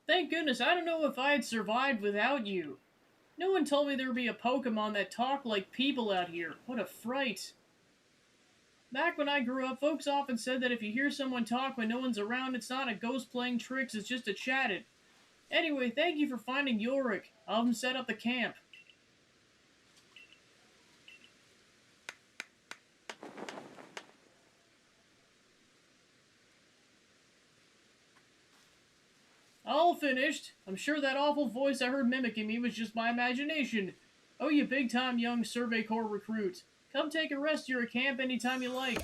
S1: Thank goodness, I don't know if I had survived without you. No one told me there would be a Pokemon that talked like people out here. What a fright. Back when I grew up, folks often said that if you hear someone talk when no one's around, it's not a ghost playing tricks, it's just a chatted. Anyway, thank you for finding Yorick. I'll have him set up the camp. All finished. I'm sure that awful voice I heard mimicking me was just my imagination. Oh, you big-time young Survey Corps recruit. Come take a rest here at camp anytime you like.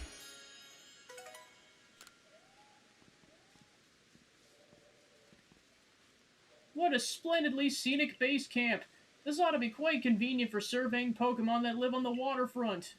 S1: What a splendidly scenic base camp. This ought to be quite convenient for surveying Pokemon that live on the waterfront.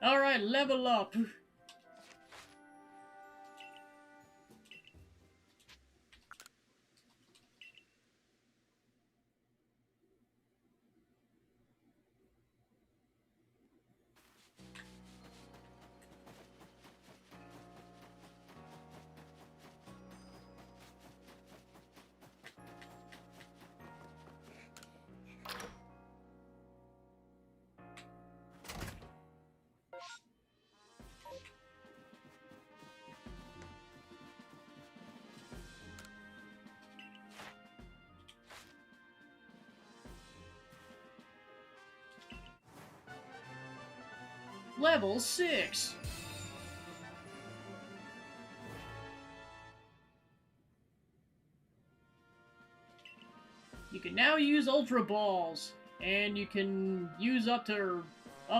S1: Alright, level up. Level 6. You can now use Ultra Balls, and you can use up to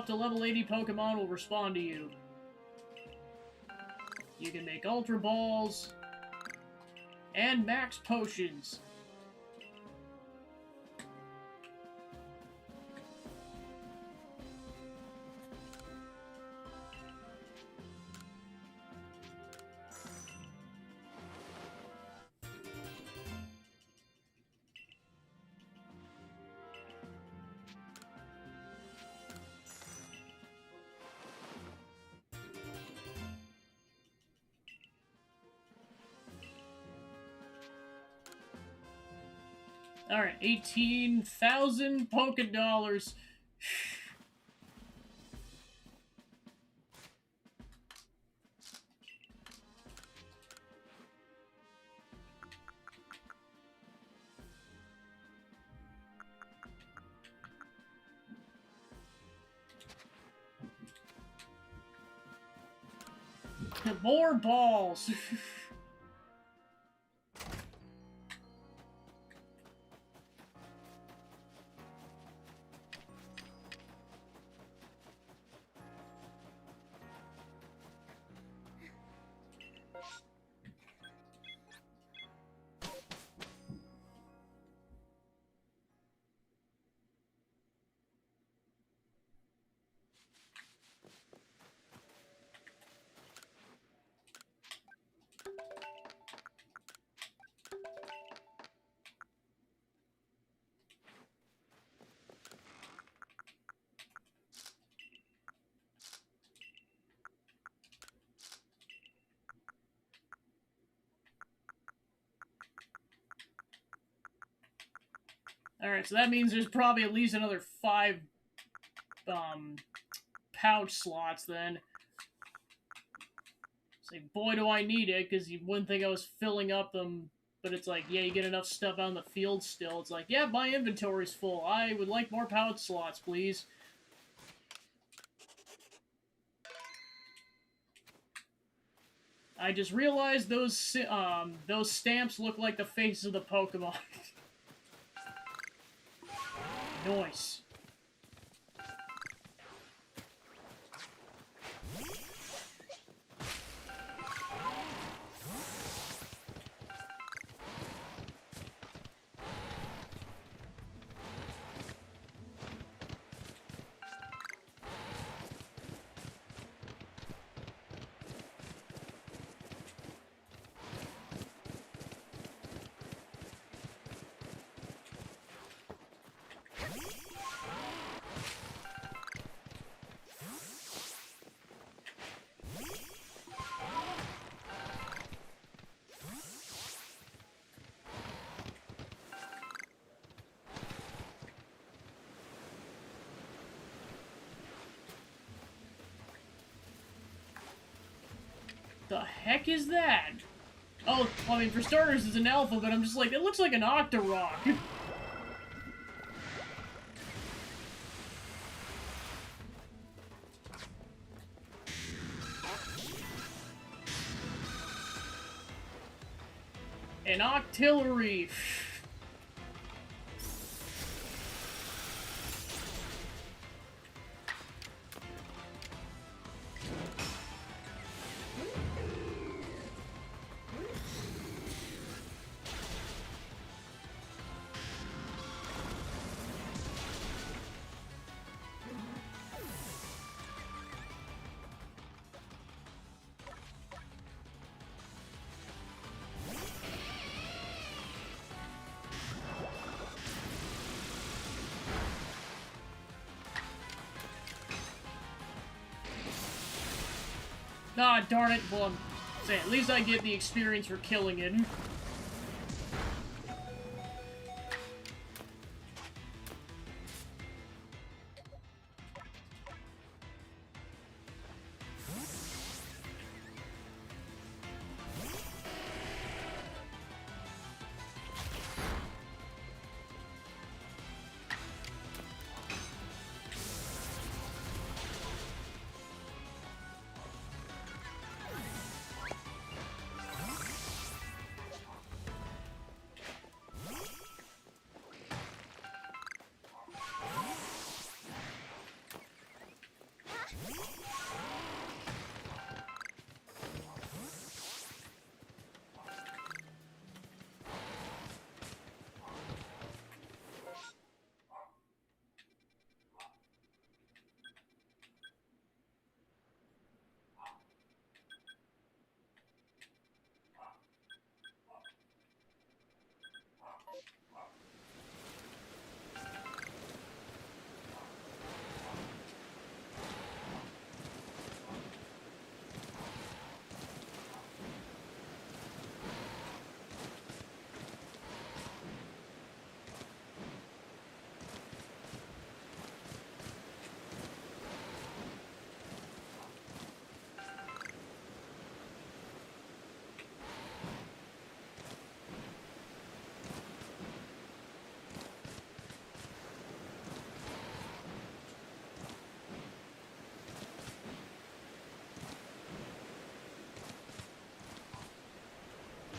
S1: level 80 Pokemon will respond to you. You can make Ultra Balls and Max Potions. Alright, 18,000 Pokedollars. More balls. Alright, so that means there's probably at least another 5 pouch slots then. So Like, boy, do I need it, because you wouldn't think I was filling up them. But it's like, yeah, you get enough stuff out in the field still. It's like, yeah, my inventory's full. I would like more pouch slots, please. I just realized those stamps look like the faces of the Pokemon. Nice. The heck is that? Oh, I mean, for starters, it's an alpha, but I'm just like, it looks like an Octorok. An Octillery. Ah, darn it. Well, I'm saying, at least I get the experience for killing it.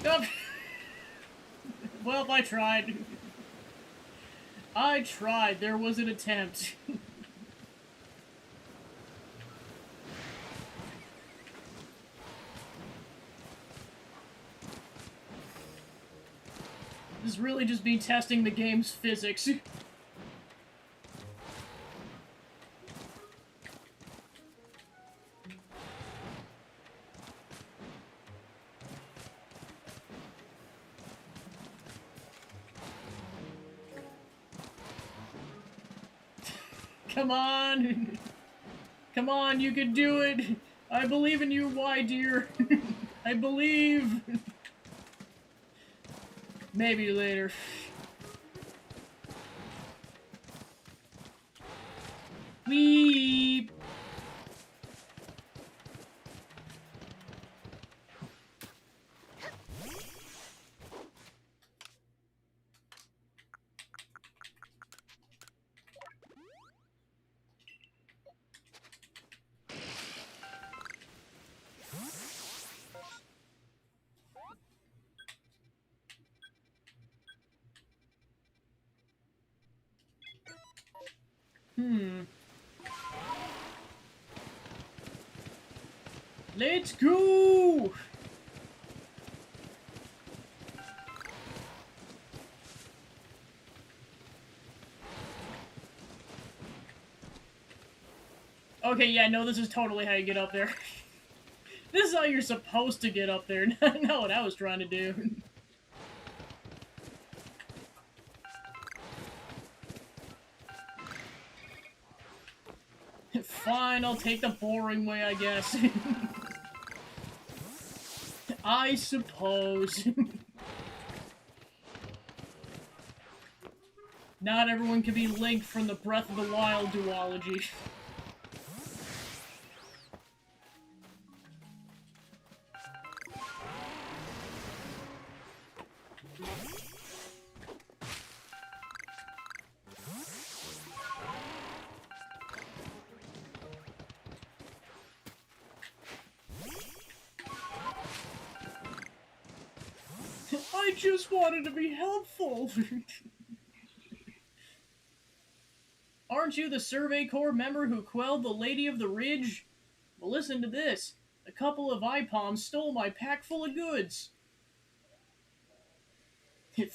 S1: Nope. Well, I tried. I tried. There was an attempt. This is really just me testing the game's physics. Come on! Come on, you can do it! I believe in you, why, dear? I believe! Maybe later. Weep! Let's go! Okay, yeah, no, this is totally how you get up there. This is how you're supposed to get up there, not what I was trying to do. Fine, I'll take the boring way, I guess. I suppose. Not everyone can be Link from the Breath of the Wild duology. I just wanted to be helpful! Aren't you the Survey Corps member who quelled the Lady of the Ridge? Well, listen to this. A couple of IPOMs stole my pack full of goods.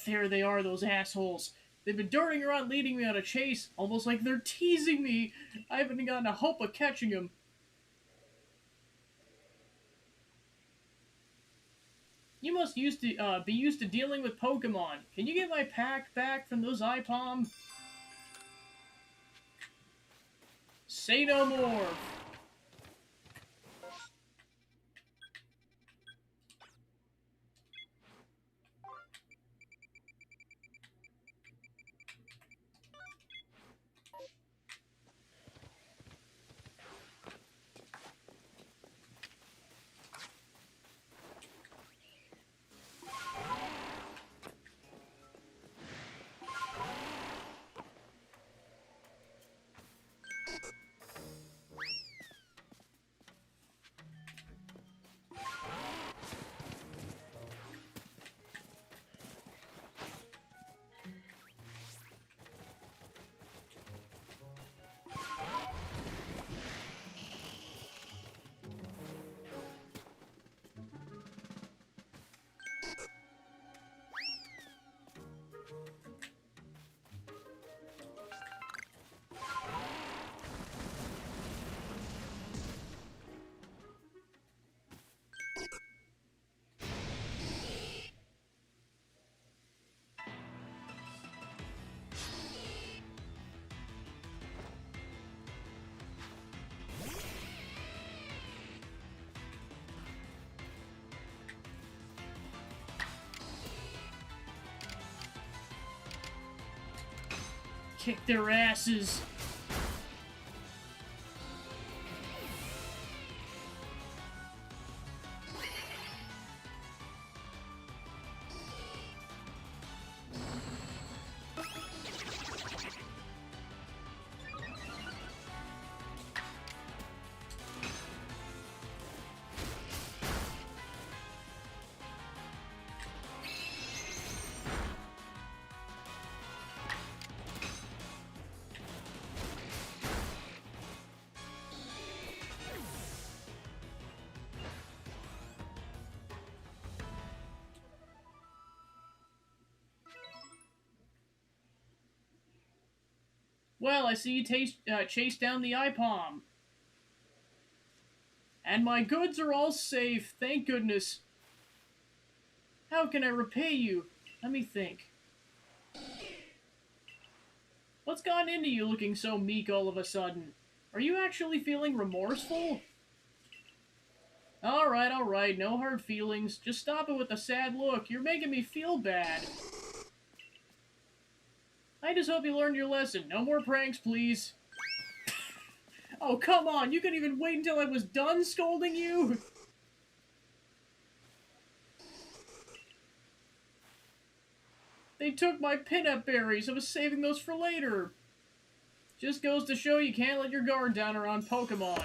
S1: There they are, those assholes. They've been darting around leading me on a chase, almost like they're teasing me. I haven't gotten a hope of catching them. You must be used to dealing with Pokemon. Can you get my pack back from those IPOM? Say no more. Kick their asses. Well, I see you chase down the IPOM. And my goods are all safe, thank goodness. How can I repay you? Let me think. What's gone into you looking so meek all of a sudden? Are you actually feeling remorseful? Alright, no hard feelings. Just stop it with a sad look. You're making me feel bad. I just hope you learned your lesson. No more pranks, please. Oh, come on! You couldn't even wait until I was done scolding you? They took my pinup berries. I was saving those for later. Just goes to show you can't let your guard down around Pokemon.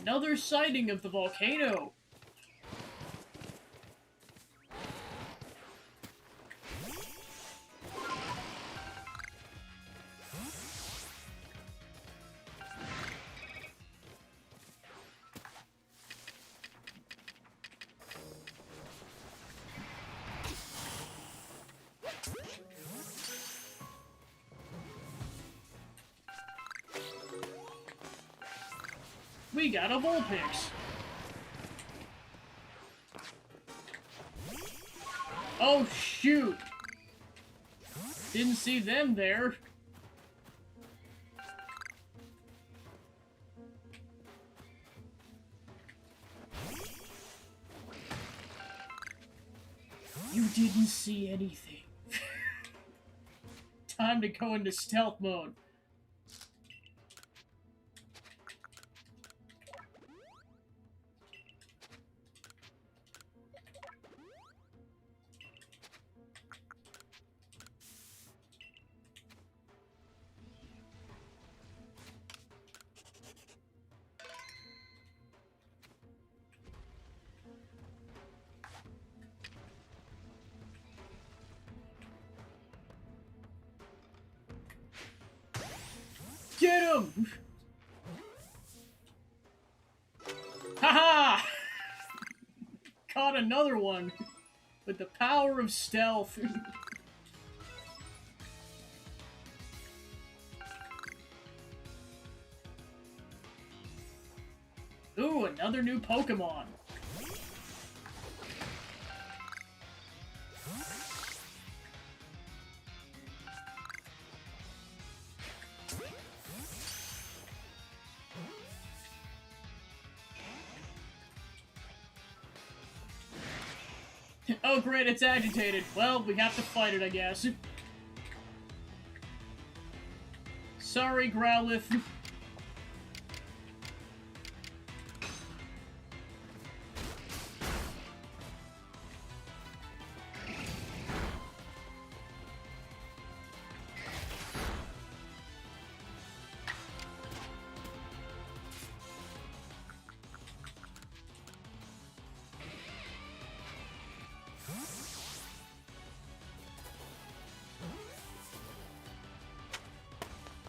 S1: Another sighting of the volcano. We got a Vulpix. Oh, shoot. Didn't see them there. You didn't see anything. Time to go into stealth mode. Get him! Haha! Caught another one with the power of stealth. Ooh, another new Pokemon. Oh great, it's agitated. Well, we have to fight it, I guess. Sorry, Growlithe.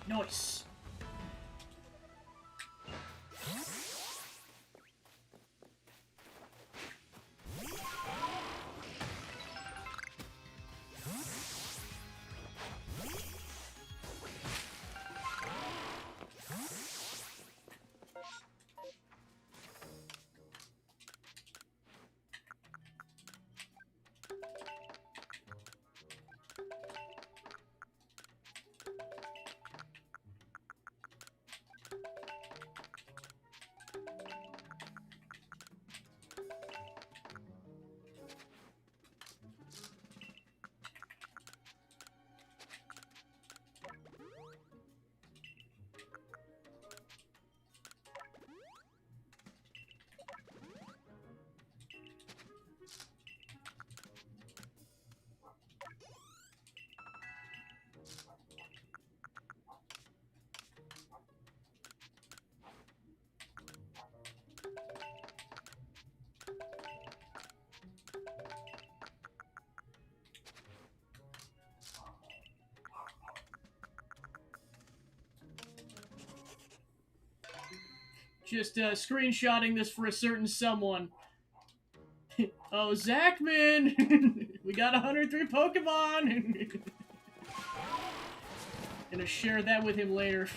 S1: Nice. Just screenshotting this for a certain someone. Oh, Zachman! We got 103 Pokemon! Gonna share that with him later.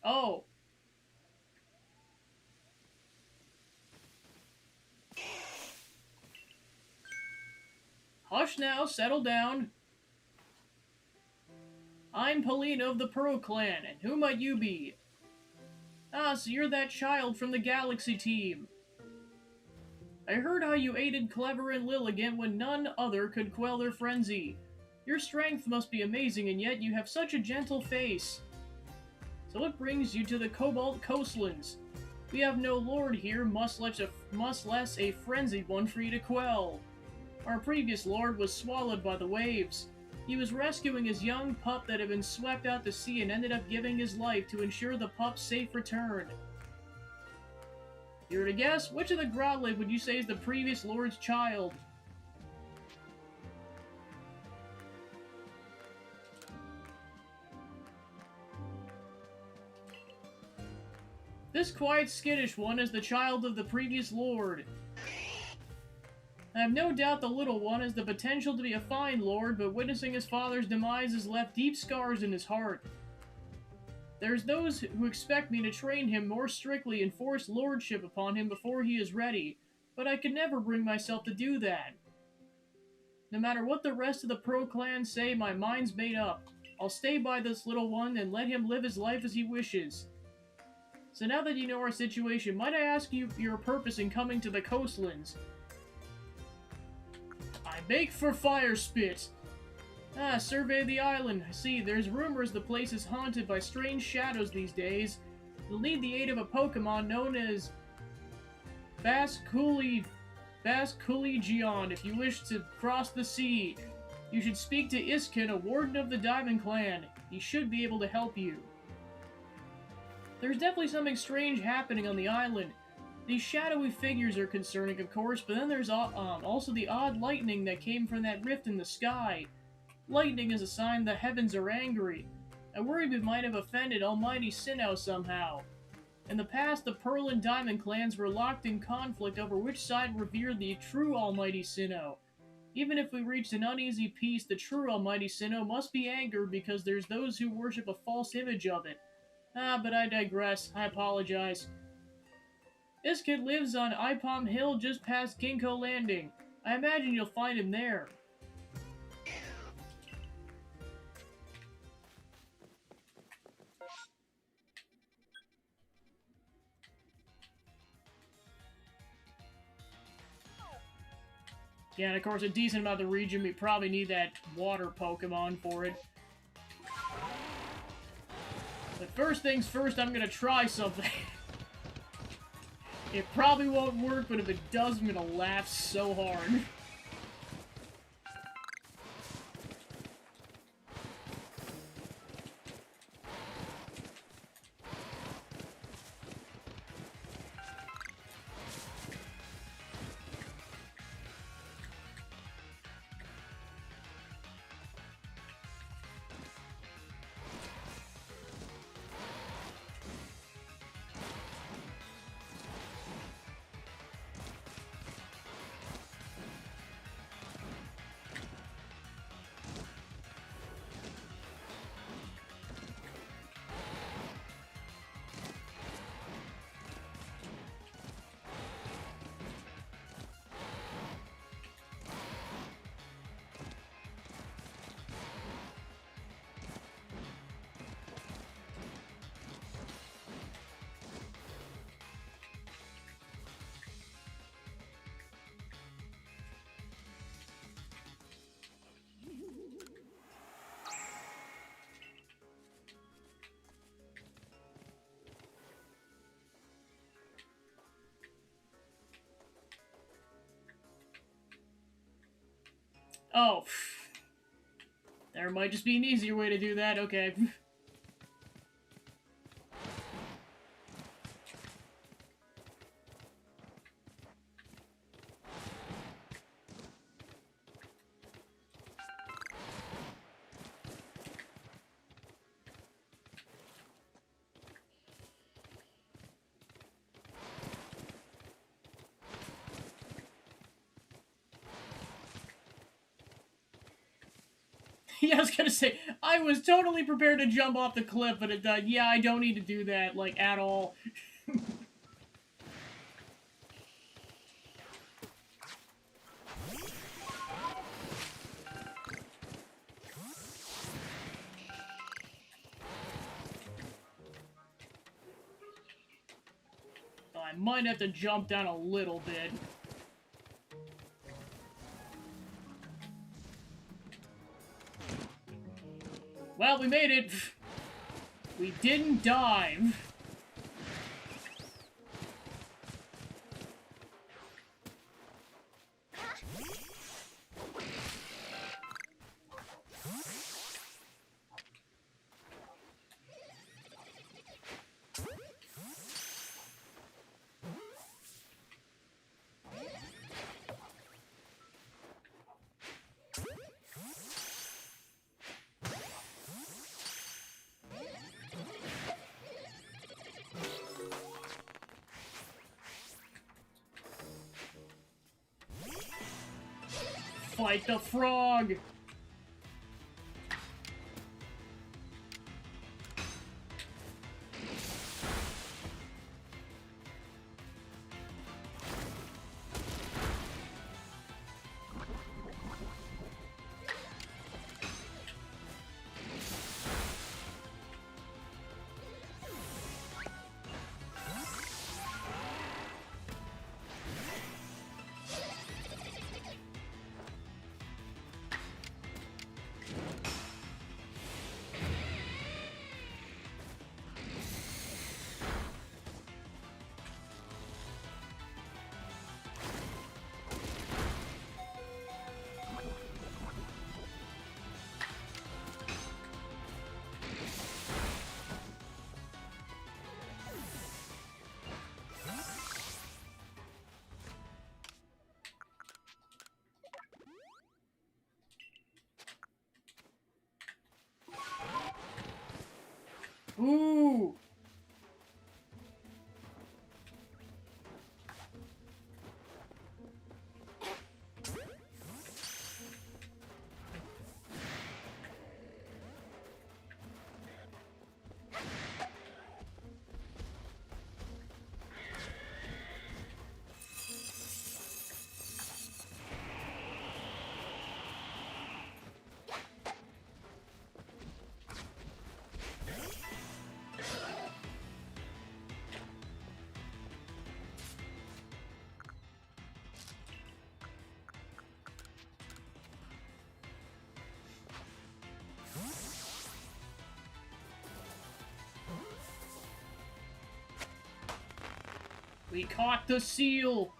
S1: Oh. Hush now, settle down. I'm Paulina of the Pearl Clan, and who might you be? Ah, so you're that child from the Galaxy team. I heard how you aided Clever and Lilligant when none other could quell their frenzy. Your strength must be amazing, and yet you have such a gentle face. So what brings you to the Cobalt Coastlands? We have no lord here, much less a frenzied one for you to quell. Our previous lord was swallowed by the waves. He was rescuing his young pup that had been swept out to sea and ended up giving his life to ensure the pup's safe return. If you were to guess, which of the Groudlite would you say is the previous Lord's child? This quiet, skittish one is the child of the previous Lord. I have no doubt the little one has the potential to be a fine lord, but witnessing his father's demise has left deep scars in his heart. There's those who expect me to train him more strictly and force lordship upon him before he is ready, but I could never bring myself to do that. No matter what the rest of the Pro Clan say, my mind's made up. I'll stay by this little one and let him live his life as he wishes. So now that you know our situation, might I ask you your purpose in coming to the coastlands? I bake for fire spit. Survey the island. I see, there's rumors the place is haunted by strange shadows these days. You'll need the aid of a Pokemon known as Basculegion if you wish to cross the sea. You should speak to Iskin, a warden of the Diamond Clan. He should be able to help you. There's definitely something strange happening on the island. These shadowy figures are concerning, of course, but then there's also the odd lightning that came from that rift in the sky. Lightning is a sign the heavens are angry. I worry we might have offended Almighty Sinnoh somehow. In the past, the Pearl and Diamond clans were locked in conflict over which side revered the true Almighty Sinnoh. Even if we reached an uneasy peace, the true Almighty Sinnoh must be angered because there's those who worship a false image of it. But I digress. I apologize. This kid lives on Ipom Hill just past Ginkgo Landing. I imagine you'll find him there. Yeah, and of course, a decent amount of the region, we probably need that water Pokemon for it. But first things first, I'm gonna try something. It probably won't work, but if it does, I'm gonna laugh so hard. Oh. There might just be an easier way to do that, okay. Yeah, I was gonna say, I was totally prepared to jump off the cliff, but yeah, I don't need to do that, like, at all. I might have to jump down a little bit. Well, we made it. We didn't dive. Fight the frog! Ooh! We caught the seal!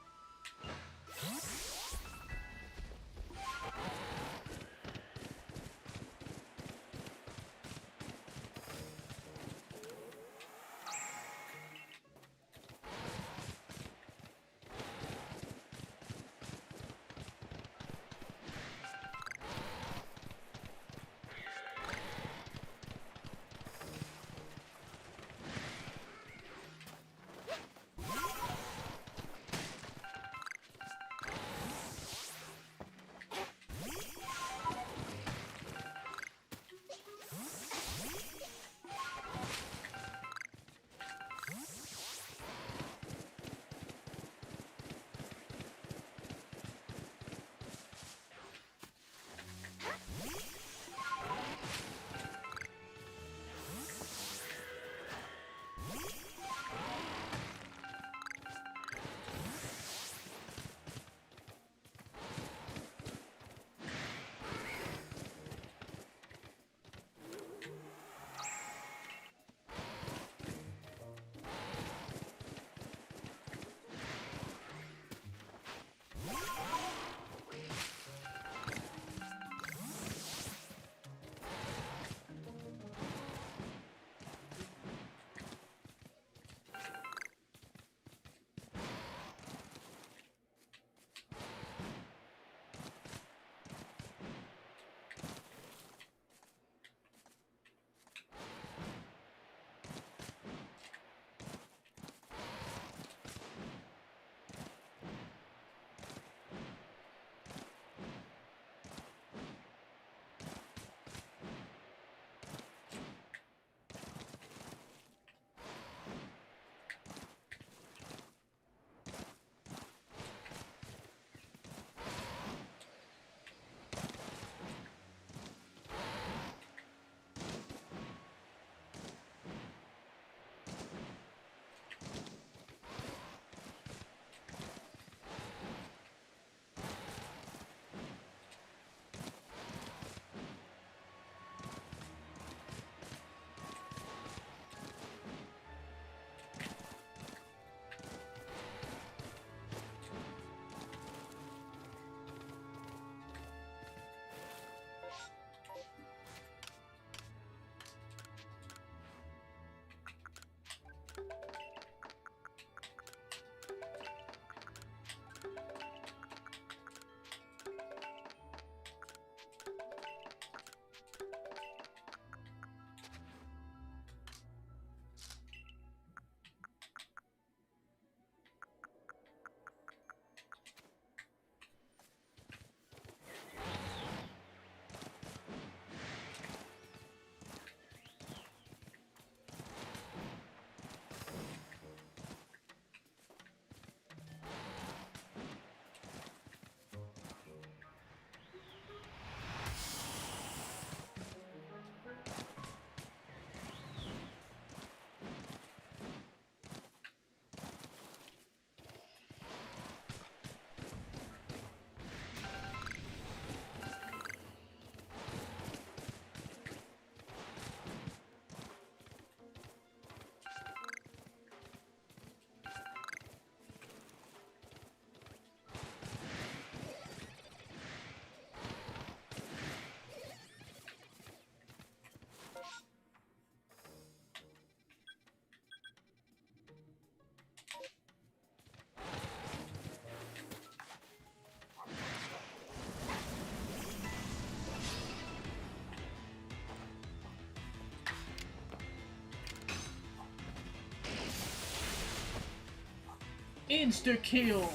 S1: Insta-kill!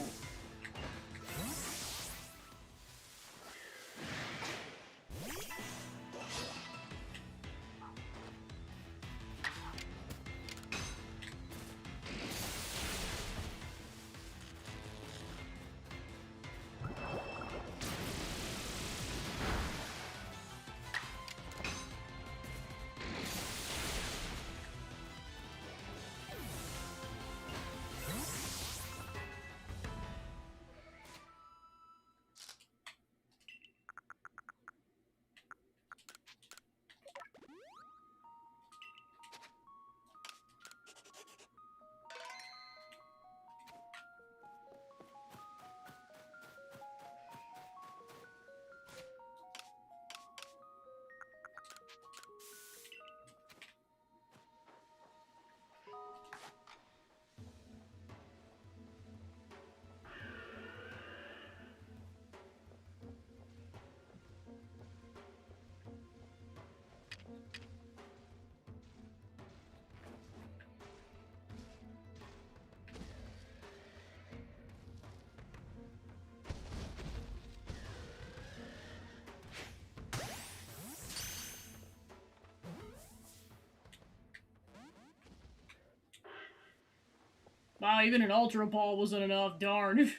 S1: Wow, even an Ultra Ball wasn't enough, darn.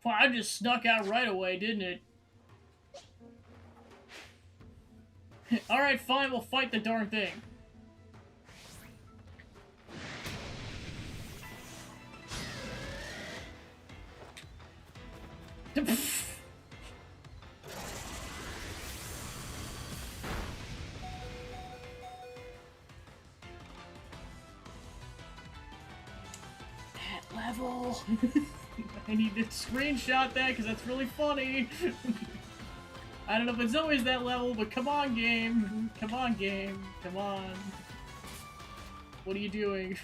S1: Wow, I just snuck out right away, didn't it? Alright, fine, we'll fight the darn thing. That level. I need to screenshot that because that's really funny. I don't know if it's always that level, but come on, game. Come on, game. Come on. What are you doing?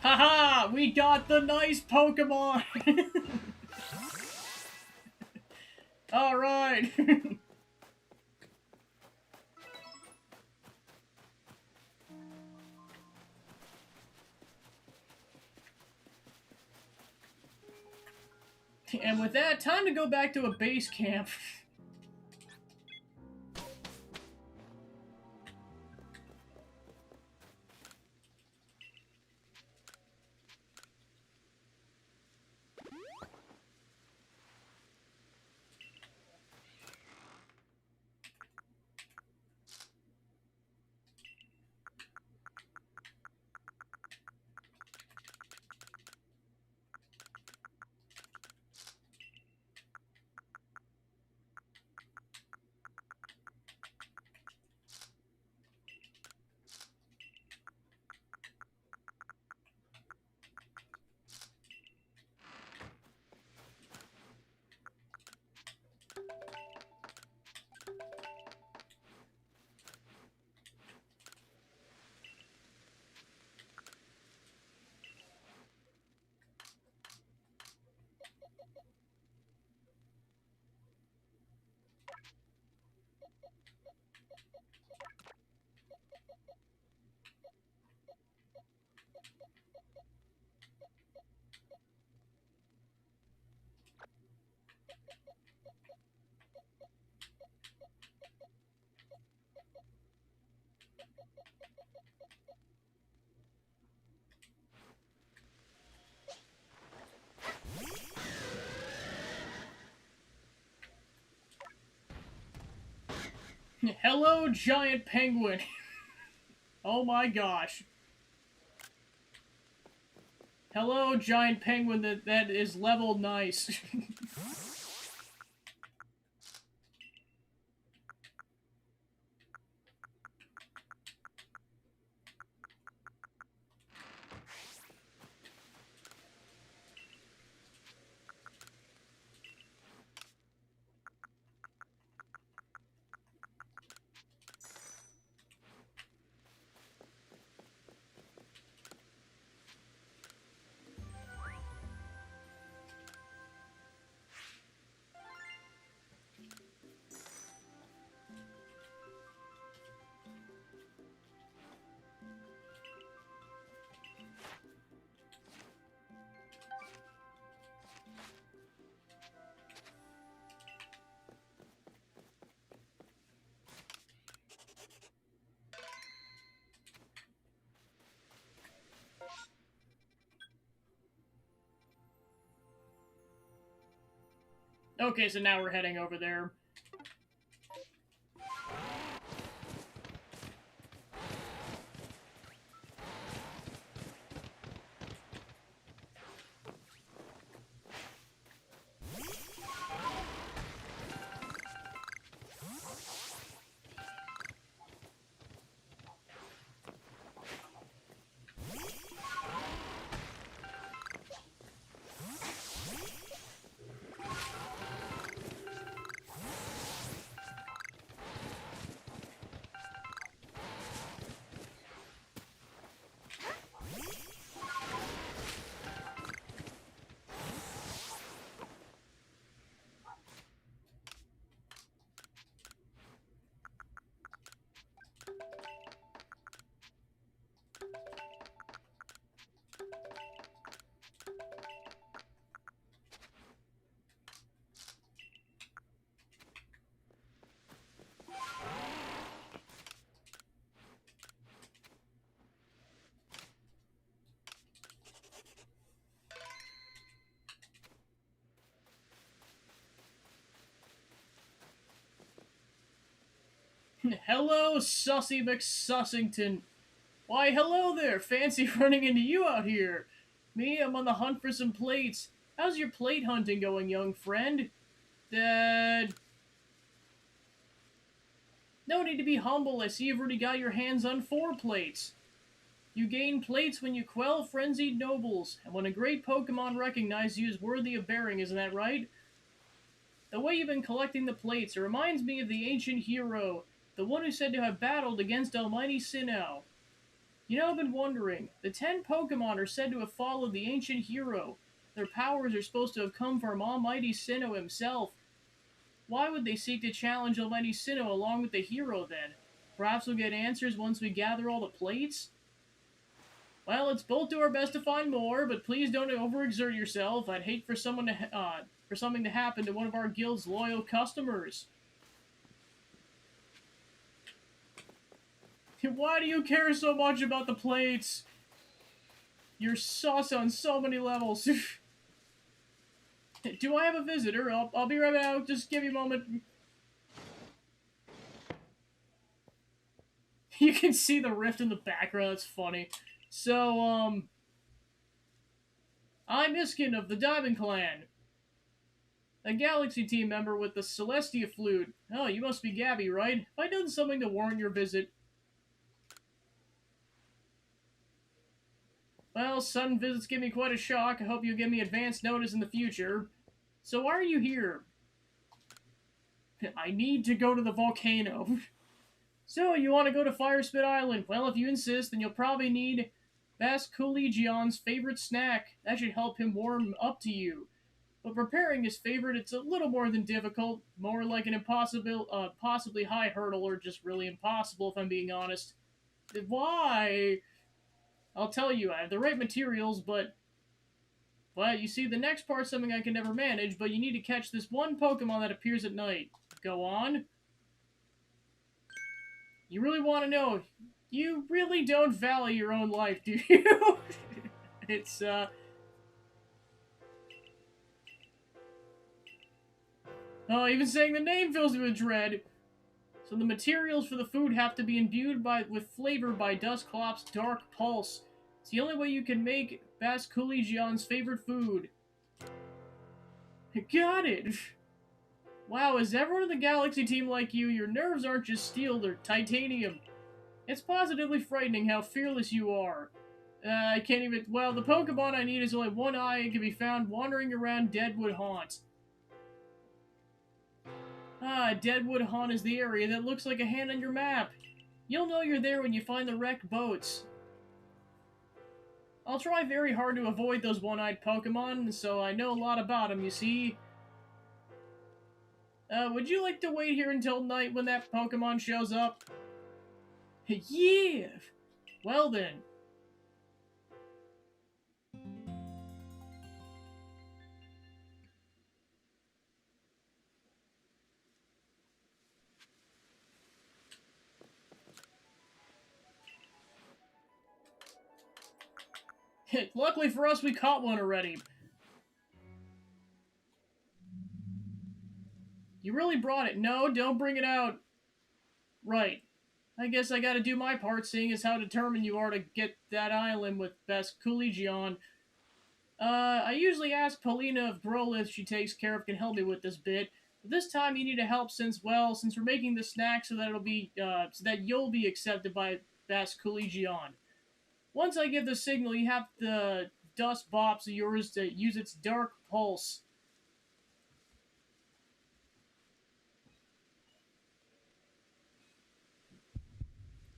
S1: Haha! We got the nice Pokemon! Alright! And with that, time to go back to a base camp. Hello, giant penguin. Oh my gosh. Hello, giant penguin that is level nice. Okay, so now we're heading over there. Hello, Sussy McSussington. Why, hello there. Fancy running into you out here. Me, I'm on the hunt for some plates. How's your plate hunting going, young friend? Dad. No need to be humble. I see you've already got your hands on 4 plates. You gain plates when you quell frenzied nobles, and when a great Pokemon recognizes you as worthy of bearing, isn't that right? The way you've been collecting the plates, it reminds me of the ancient hero, the one who's said to have battled against Almighty Sinnoh. You know, I've been wondering, the 10 Pokemon are said to have followed the ancient hero. Their powers are supposed to have come from Almighty Sinnoh himself. Why would they seek to challenge Almighty Sinnoh along with the hero then? Perhaps we'll get answers once we gather all the plates? Well, let's both do our best to find more, but please don't overexert yourself. I'd hate for for something to happen to one of our guild's loyal customers. Why do you care so much about the plates? You're sus on so many levels. Do I have a visitor? I'll be right back. Just give me a moment. You can see the rift in the background. It's funny. So, I'm Iskin of the Diamond Clan. A Galaxy team member with the Celestia Flute. Oh, you must be Gabby, right? Have I done something to warrant your visit? Well, sudden visits give me quite a shock. I hope you'll give me advance notice in the future. So why are you here? I need to go to the volcano. So, you want to go to Firespit Island? Well, if you insist, then you'll probably need Vasculigion's favorite snack. That should help him warm up to you. But preparing his favorite, it's a little more than difficult. More like an possibly high hurdle, or just really impossible, if I'm being honest. Why? I'll tell you, I have the right materials, but you see, the next part's something I can never manage, but you need to catch this one Pokemon that appears at night. Go on. You really want to know? You really don't value your own life, do you? It's, Oh, even saying the name fills me with dread. So the materials for the food have to be imbued with flavor by Dusclops' Dark Pulse. It's the only way you can make Vasculigion's favorite food. Got it! Wow, is everyone in the Galaxy team like you? Your nerves aren't just steel, they're titanium. It's positively frightening how fearless you are. I can't even... Well, the Pokemon I need is only one eye and can be found wandering around Deadwood Haunt. Deadwood Haunt is the area that looks like a hand on your map. You'll know you're there when you find the wrecked boats. I'll try very hard to avoid those one-eyed Pokemon, so I know a lot about them, you see. Would you like to wait here until night when that Pokemon shows up? Yeah! Well then. Luckily for us, we caught one already. You really brought it. No, don't bring it out. Right. I guess I gotta do my part, seeing as how determined you are to get that island with Vasculigion. I usually ask Paulina if Growlithe she takes care of can help me with this bit. But this time you need a help since we're making the snack so that so that you'll be accepted by Vasculigion. Once I give the signal, you have the Dust Bops of yours to use its Dark Pulse.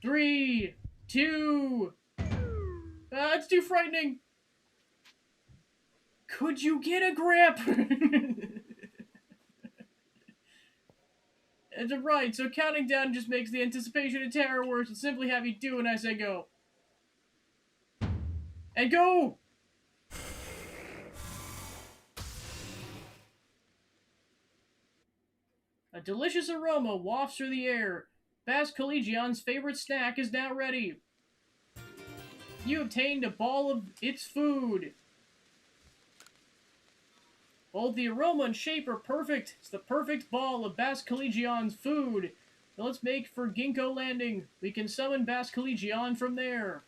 S1: Three, two... it's too frightening! Could you get a grip? It's right, so counting down just makes the anticipation of terror worse and simply have you do it as I go. And go! A delicious aroma wafts through the air. Vasculigion's favorite snack is now ready. You obtained a ball of its food. Both the aroma and shape are perfect. It's the perfect ball of Vasculigion's food. Now let's make for Ginkgo Landing. We can summon Vasculigion from there.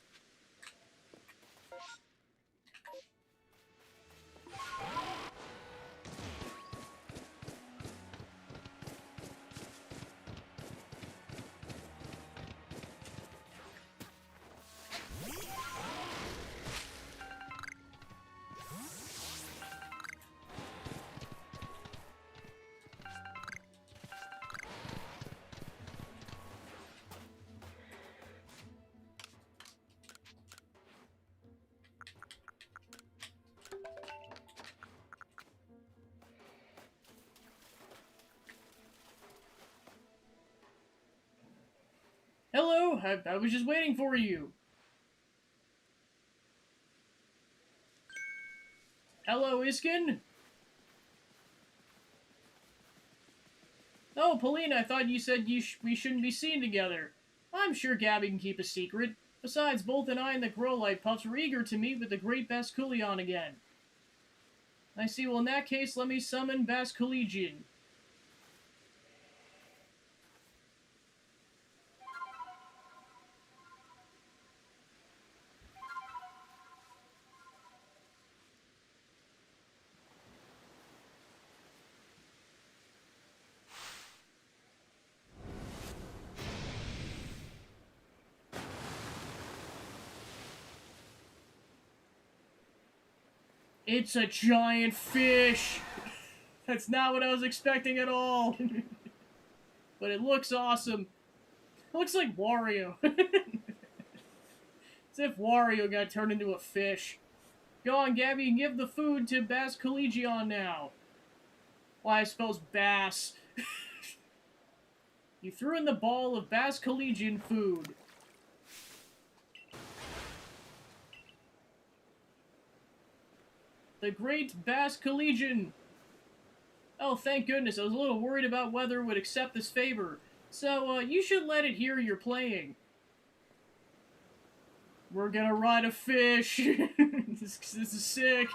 S1: Hello, I was just waiting for you. Hello, Iskin? Oh, Polina, I thought you said we shouldn't be seen together. I'm sure Gabby can keep a secret. Besides, both and I and the Growlight Pups were eager to meet with the great Basculeon again. I see, well in that case, let me summon Basculegion. It's a giant fish! That's not what I was expecting at all! But it looks awesome. It looks like Wario. As if Wario got turned into a fish. Go on, Gabby, and give the food to Basculegion now. Why, I suppose Bass. You threw in the ball of Basculegion food. The great Basculegion! Oh, thank goodness, I was a little worried about whether it would accept this favor. So, you should let it hear you're playing. We're gonna ride a fish! This is sick!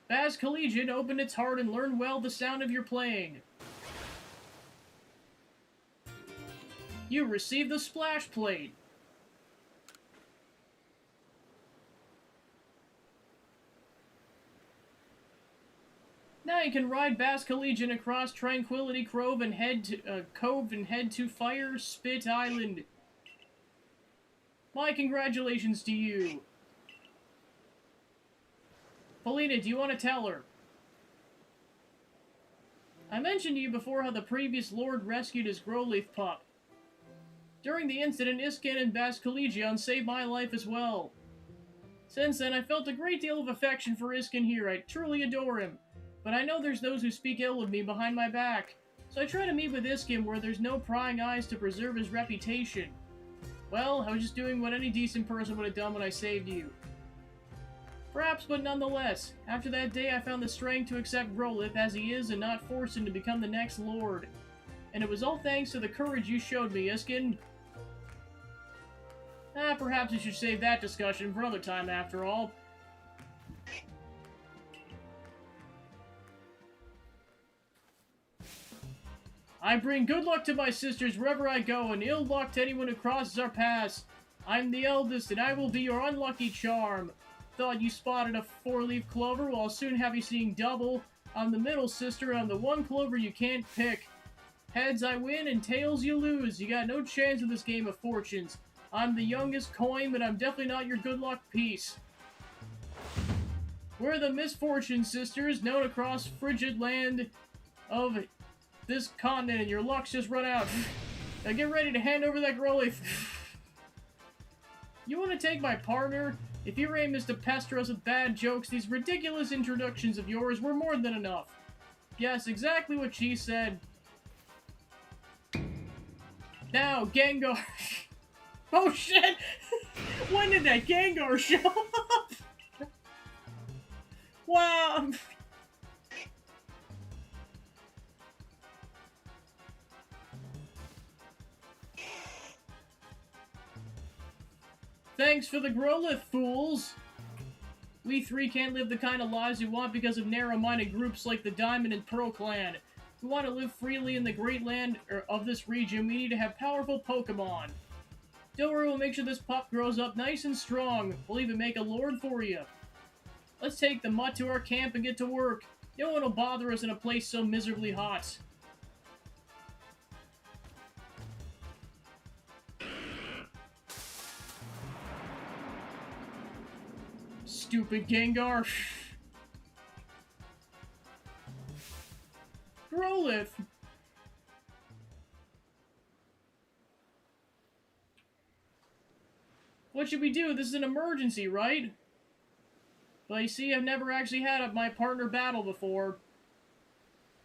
S1: Basculegion, open its heart and learn well the sound of your playing. You received the splash plate. Now you can ride Basculegion across Tranquility Cove and head to Fire Spit Island. My congratulations to you. Polina, do you want to tell her? I mentioned to you before how the previous Lord rescued his Growleaf pup. During the incident, Iskin and Basculegion saved my life as well. Since then, I felt a great deal of affection for Iskin here. I truly adore him. But I know there's those who speak ill of me behind my back. So I try to meet with Iskin where there's no prying eyes to preserve his reputation. Well, I was just doing what any decent person would have done when I saved you. Perhaps, but nonetheless, after that day I found the strength to accept Growlithe as he is and not force him to become the next Lord. And it was all thanks to the courage you showed me, Iskin. Perhaps we should save that discussion for another time after all. I bring good luck to my sisters wherever I go, and ill luck to anyone who crosses our paths. I'm the eldest, and I will be your unlucky charm. Thought you spotted a four-leaf clover, well, I'll soon have you seeing double. I'm the middle sister, and I'm the one clover you can't pick. Heads I win, and tails you lose. You got no chance in this game of fortunes. I'm the youngest coin, but I'm definitely not your good luck piece. We're the Misfortune Sisters, known across frigid land of this continent, and your luck's just run out. Now get ready to hand over that Growleaf. You want to take my partner? If your aim is to pester us with bad jokes, these ridiculous introductions of yours were more than enough. Yes, exactly what she said. Now, Gengar. Oh shit! When did that Gengar show up? Wow! Thanks for the Growlithe, fools! We three can't live the kind of lives we want because of narrow-minded groups like the Diamond and Pearl Clan. If we want to live freely in the great land of this region, we need to have powerful Pokemon. Don't worry, we'll make sure this pup grows up nice and strong. We'll even make a lord for you. Let's take the mutt to our camp and get to work. No one will bother us in a place so miserably hot. Stupid Gengar. Growlithe. What should we do? This is an emergency, right? But you see, I've never actually had my partner battle before.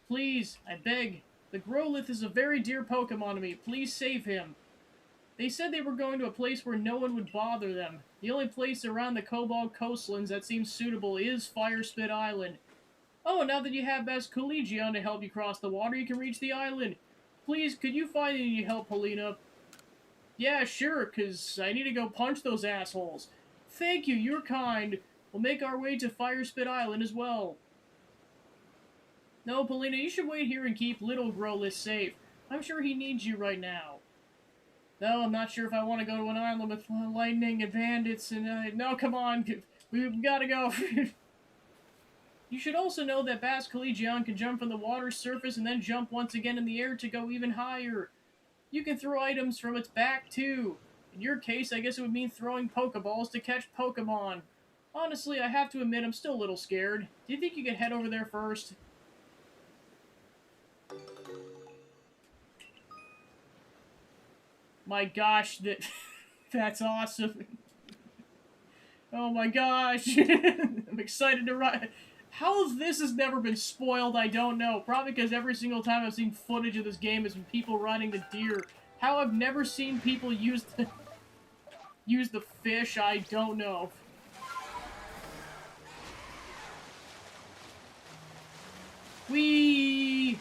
S1: Please, I beg. The Growlithe is a very dear Pokemon to me. Please save him. They said they were going to a place where no one would bother them. The only place around the Cobalt coastlands that seems suitable is Fire Spit Island. Oh, now that you have Basculegion to help you cross the water, you can reach the island. Please, could you find any help, Helena? Yeah, sure, 'cause I need to go punch those assholes. Thank you, you're kind. We'll make our way to Fire Spit Island as well. No, Polina, you should wait here and keep little Growlithe safe. I'm sure he needs you right now. No, I'm not sure if I want to go to an island with lightning and bandits and, no, come on. We've got to go. You should also know that Basculegion can jump from the water's surface and then jump once again in the air to go even higher. You can throw items from its back, too. In your case, I guess it would mean throwing Pokeballs to catch Pokemon. Honestly, I have to admit I'm still a little scared. Do you think you could head over there first? My gosh, that's awesome. Oh my gosh. I'm excited to ride. How this has never been spoiled, I don't know. Probably because every single time I've seen footage of this game has been people riding the deer. How I've never seen people use the fish, I don't know. Whee!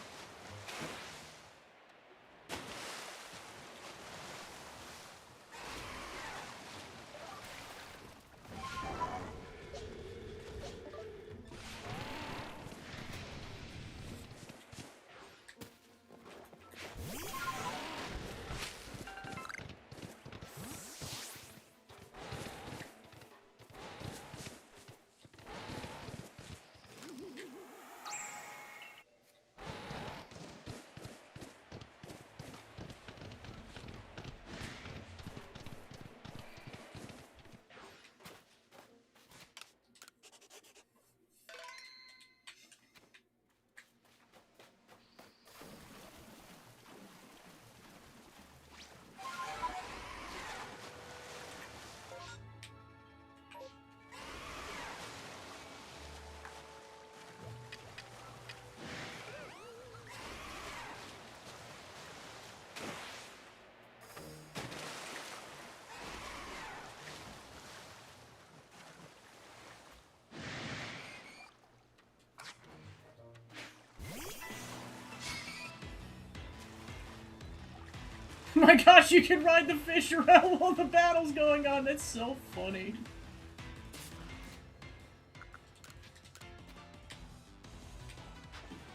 S1: My gosh, you can ride the fish around while the battle's going on. That's so funny.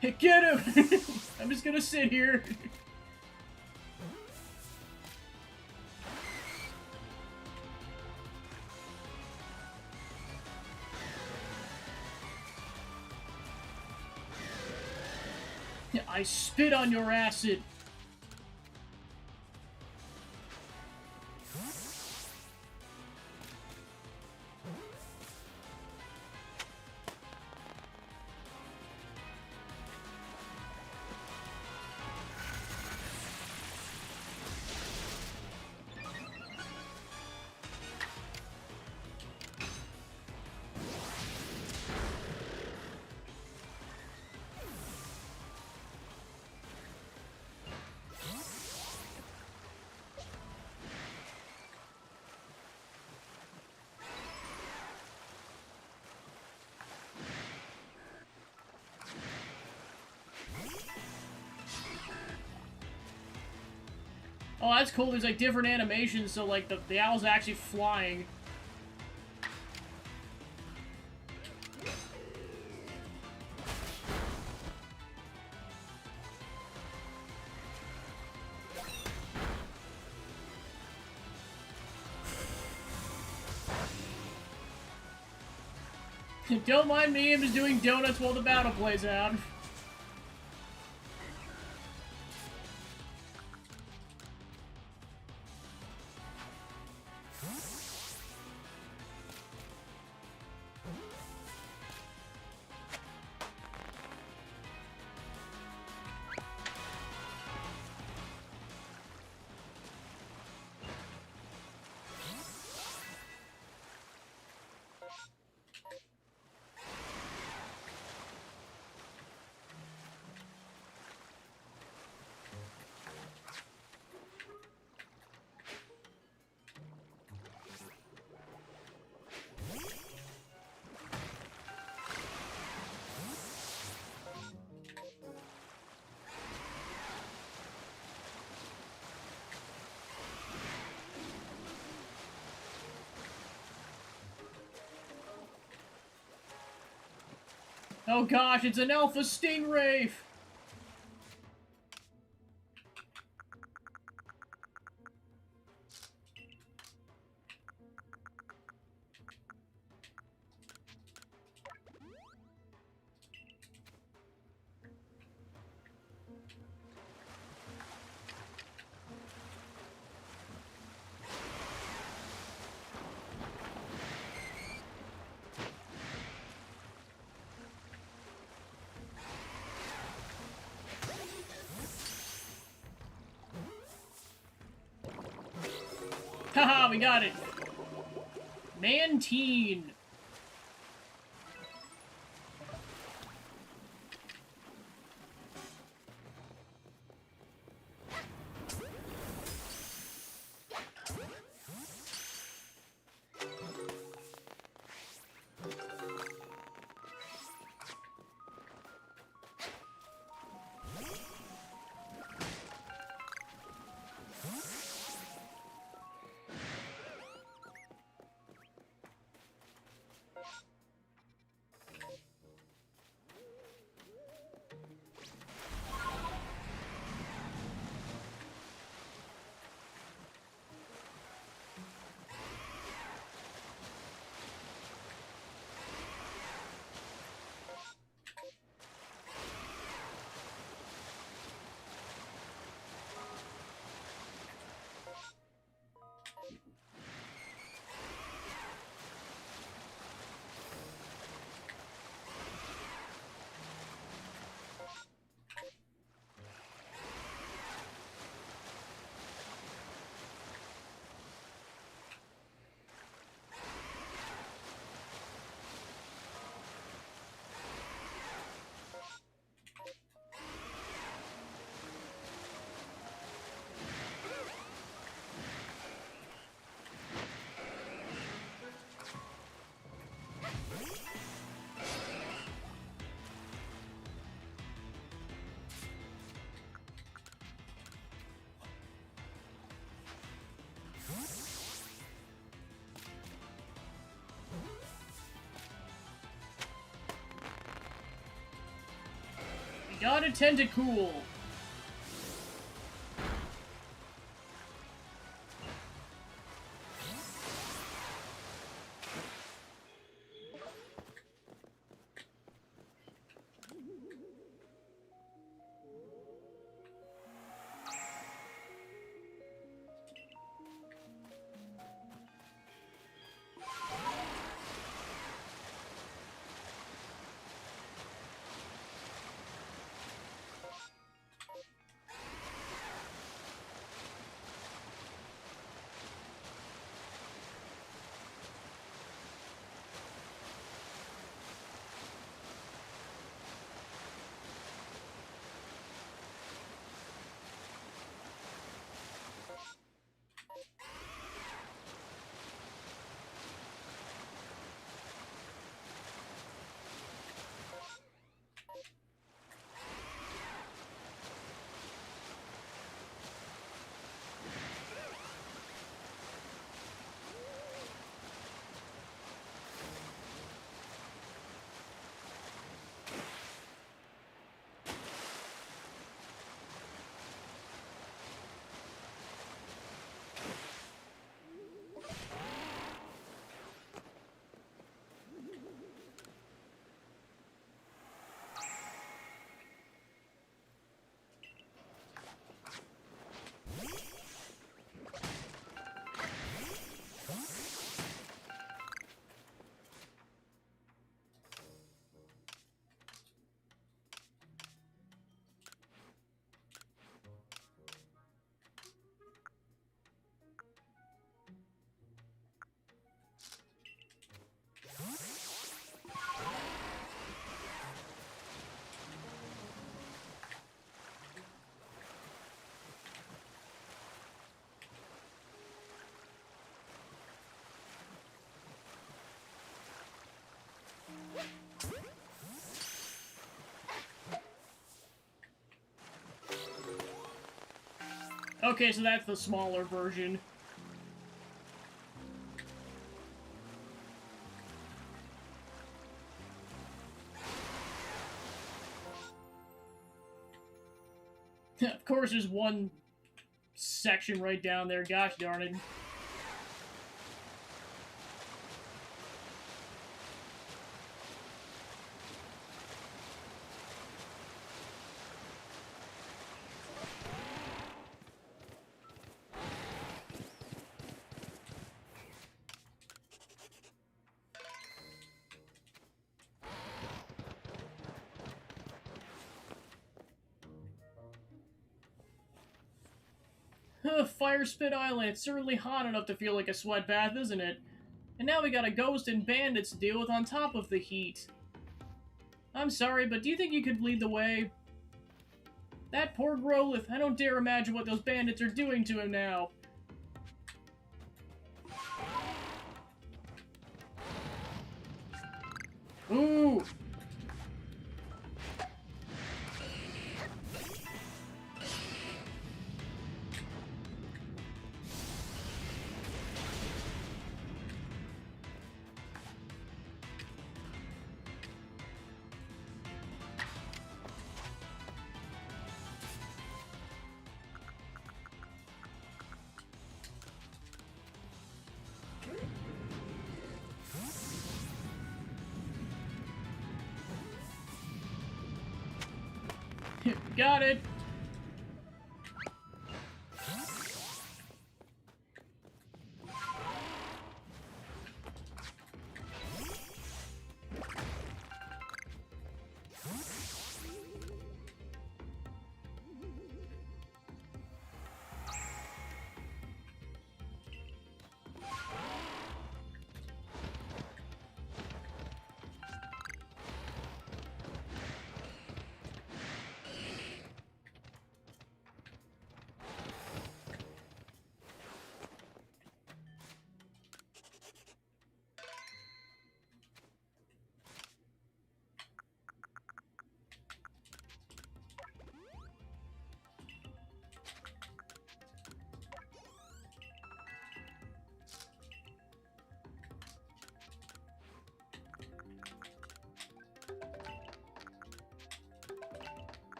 S1: Hey, get him! I'm just gonna sit here. I spit on your acid. Oh, that's cool. There's like different animations, so like the owl's actually flying. Don't mind me, I'm just doing donuts while the battle plays out. Oh gosh, it's an alpha stingray! Haha, we got it! Mantine! We got a Tentacool! Okay, so that's the smaller version. Of course, there's one section right down there. Gosh darn it. Fire Spit Island. It's certainly hot enough to feel like a sweat bath, isn't it? And now we got a ghost and bandits to deal with on top of the heat. I'm sorry, but do you think you could lead the way? That poor Growlithe. I don't dare imagine what those bandits are doing to him now. Ooh! Got it!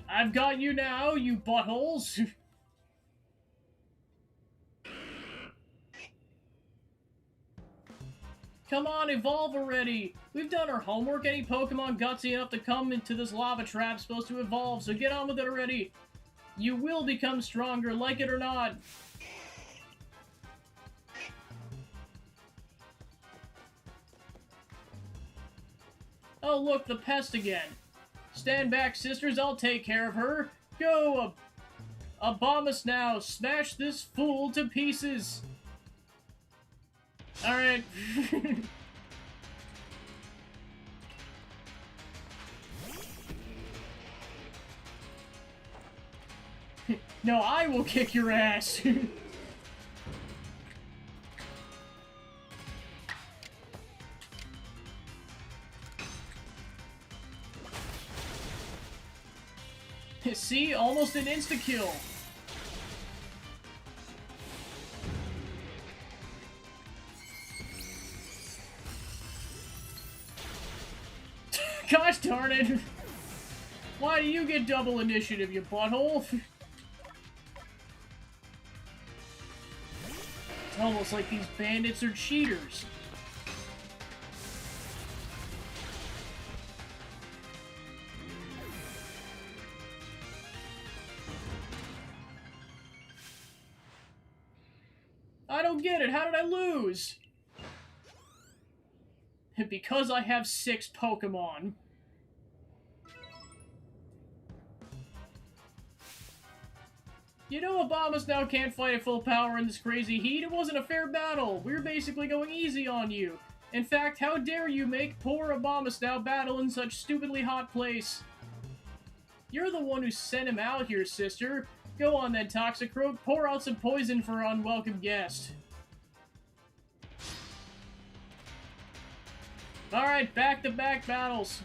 S1: I've got you now, you buttholes! Come on, evolve already! We've done our homework. Any Pokemon gutsy enough to come into this lava trap supposed to evolve, so get on with it already! You will become stronger, like it or not! Oh look, the pest again! Stand back, sisters, I'll take care of her! Go, Abomus now! Smash this fool to pieces! Alright. No, I will kick your ass! See? Almost an insta-kill! Gosh darn it! Why do you get double initiative, you butthole? It's almost like these bandits are cheaters. I don't get it. How did I lose? Because I have 6 Pokemon. You know Abomus now can't fight at full power in this crazy heat. It wasn't a fair battle. We were basically going easy on you. In fact, how dare you make poor Abomus now battle in such stupidly hot place? You're the one who sent him out here, sister. Go on then, Toxicroak. Pour out some poison for our unwelcome guest. Alright, back-to-back battles.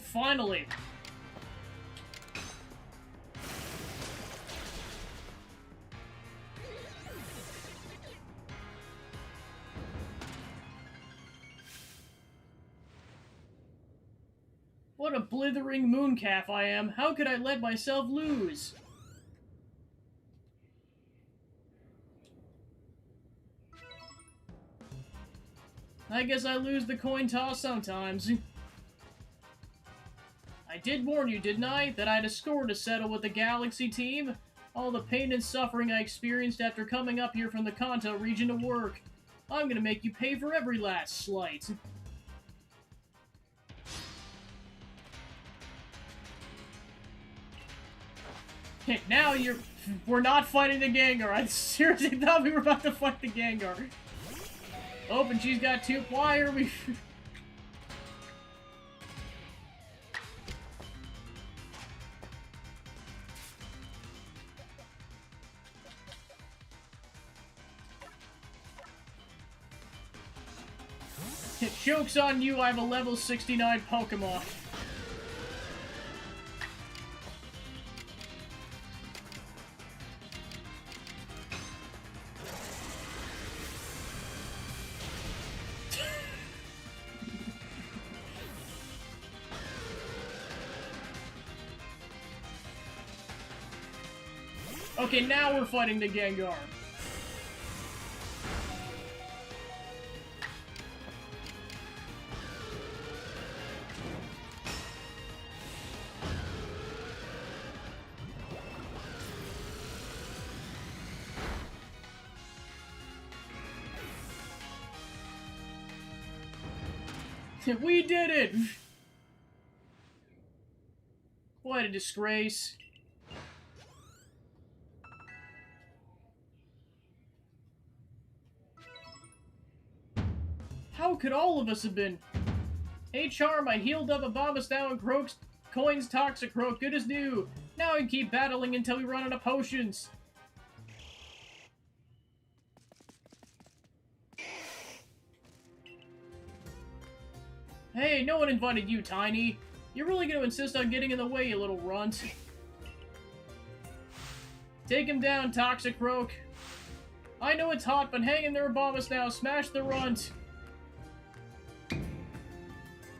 S1: Finally. What a blithering mooncalf I am. How could I let myself lose? I guess I lose the coin toss sometimes. I did warn you, didn't I? That I had a score to settle with the Galaxy team? All the pain and suffering I experienced after coming up here from the Kanto region to work. I'm gonna make you pay for every last slight. Now we're not fighting the Gengar. I seriously thought we were about to fight the Gengar. Oh, and she's got two. Why are we... Joke's on you, I have a level 69 Pokemon. Okay, now we're fighting the Gengar. We did it! What a disgrace. How could all of us have been? Hey Charm, I healed up Abomasnow and Croak's coins Toxicroak, good as new. Now I can keep battling until we run out of potions. Hey, no one invited you, Tiny. You're really gonna insist on getting in the way, you little runt. Take him down, Toxicroak. I know it's hot, but hang in there, Abomasnow. Smash the runt.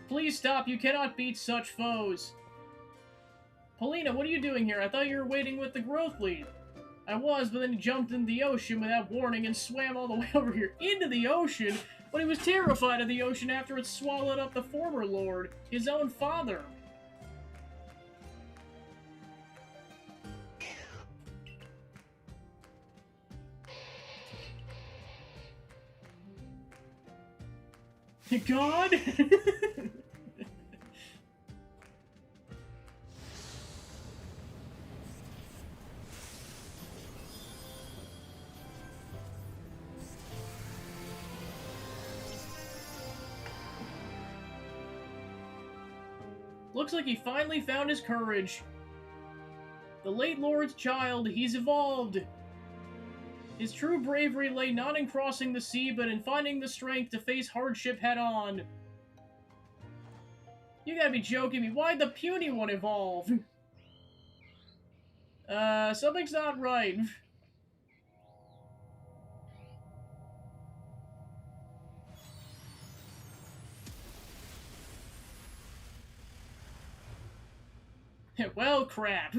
S1: Please stop, you cannot beat such foes. Paulina, what are you doing here? I thought you were waiting with the growth lead. I was, but then he jumped into the ocean without warning and swam all the way over here into the ocean, but he was terrified of the ocean after it swallowed up the former lord, his own father. God? Looks like he finally found his courage. The late Lord's child, he's evolved. His true bravery lay not in crossing the sea, but in finding the strength to face hardship head-on. You gotta be joking me. Why'd the puny one evolve? Something's not right. Well, crap.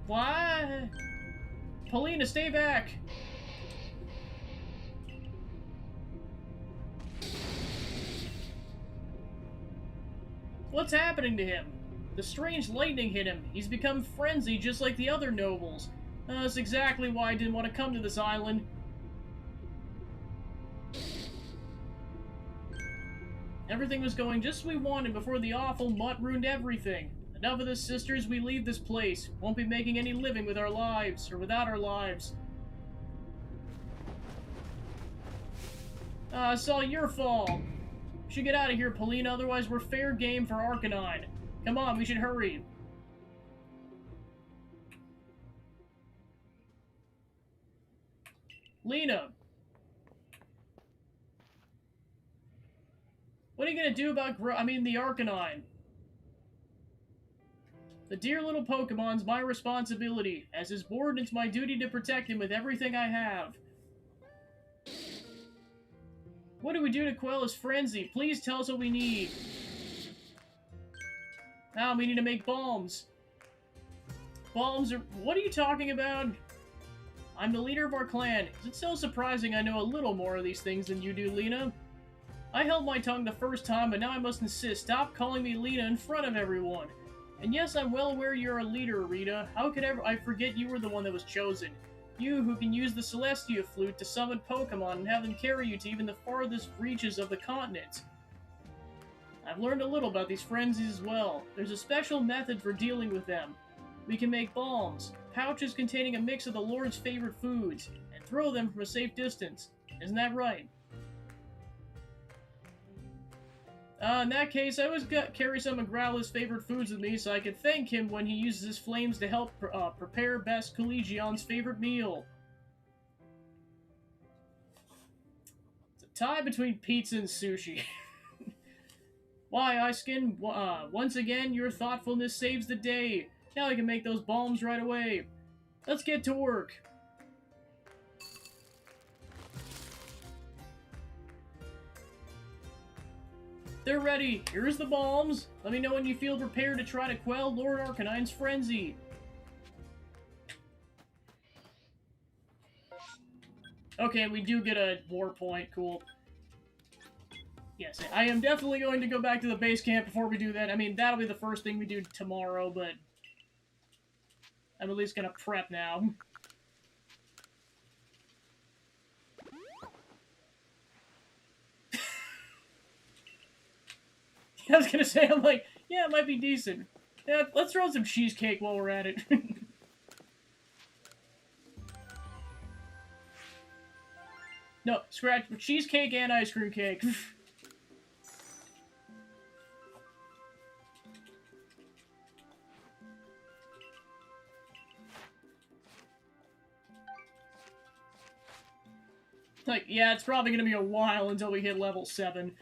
S1: Why? Paulina, stay back! What's happening to him? The strange lightning hit him. He's become frenzied just like the other nobles. That's exactly why I didn't want to come to this island. Everything was going just as we wanted before the awful mutt ruined everything. Enough of this, sisters. We leave this place. Won't be making any living with our lives, or without our lives. It's all your fault. We should get out of here, Paulina, otherwise we're fair game for Arcanine. Come on, we should hurry. Lena! What are you gonna do about the Arcanine? The dear little Pokemon's my responsibility. As his board, it's my duty to protect him with everything I have. What do we do to quell his frenzy? Please tell us what we need. Now we need to make bombs. Bombs are... What are you talking about? I'm the leader of our clan. Is it so surprising I know a little more of these things than you do, Lena? I held my tongue the first time, but now I must insist. Stop calling me Lena in front of everyone. And yes, I'm well aware you're a leader, Rita. How could I forget you were the one that was chosen? You who can use the Celestia Flute to summon Pokemon and have them carry you to even the farthest reaches of the continent. I've learned a little about these frenzies as well. There's a special method for dealing with them. We can make bombs, pouches containing a mix of the Lord's favorite foods, and throw them from a safe distance. Isn't that right? In that case, I always carry some of Growlithe's favorite foods with me so I can thank him when he uses his flames to help prepare Best Collegion's favorite meal. It's a tie between pizza and sushi. Why, Iceskin, once again, your thoughtfulness saves the day. Now I can make those bombs right away. Let's get to work. They're ready. Here's the bombs. Let me know when you feel prepared to try to quell Lord Arcanine's frenzy. Okay, we do get a war point. Cool. Yes, I am definitely going to go back to the base camp before we do that. I mean, that'll be the first thing we do tomorrow, but I'm at least gonna prep now. I was gonna say, I'm like, yeah, it might be decent. Yeah, let's throw some cheesecake while we're at it. No, scratch cheesecake and ice cream cake. Like, yeah, it's probably gonna be a while until we hit level 7.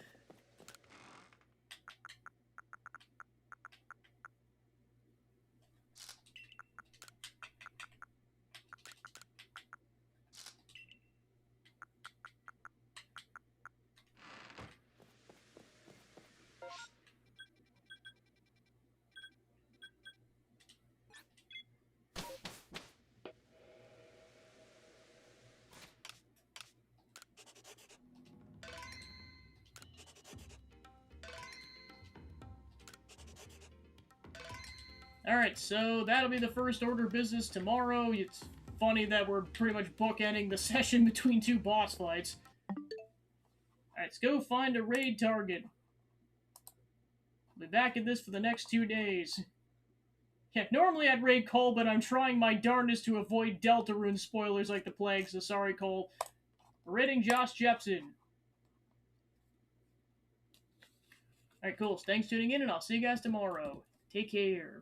S1: Alright, so that'll be the first order of business tomorrow. It's funny that we're pretty much bookending the session between 2 boss fights. Alright, let's go find a raid target. I'll be back at this for the next 2 days. Yeah, normally I'd raid Cole, but I'm trying my darndest to avoid Deltarune spoilers like the plague, so sorry, Cole. We're raiding Josh Jepson. Alright, cool. Thanks for tuning in, and I'll see you guys tomorrow. Take care.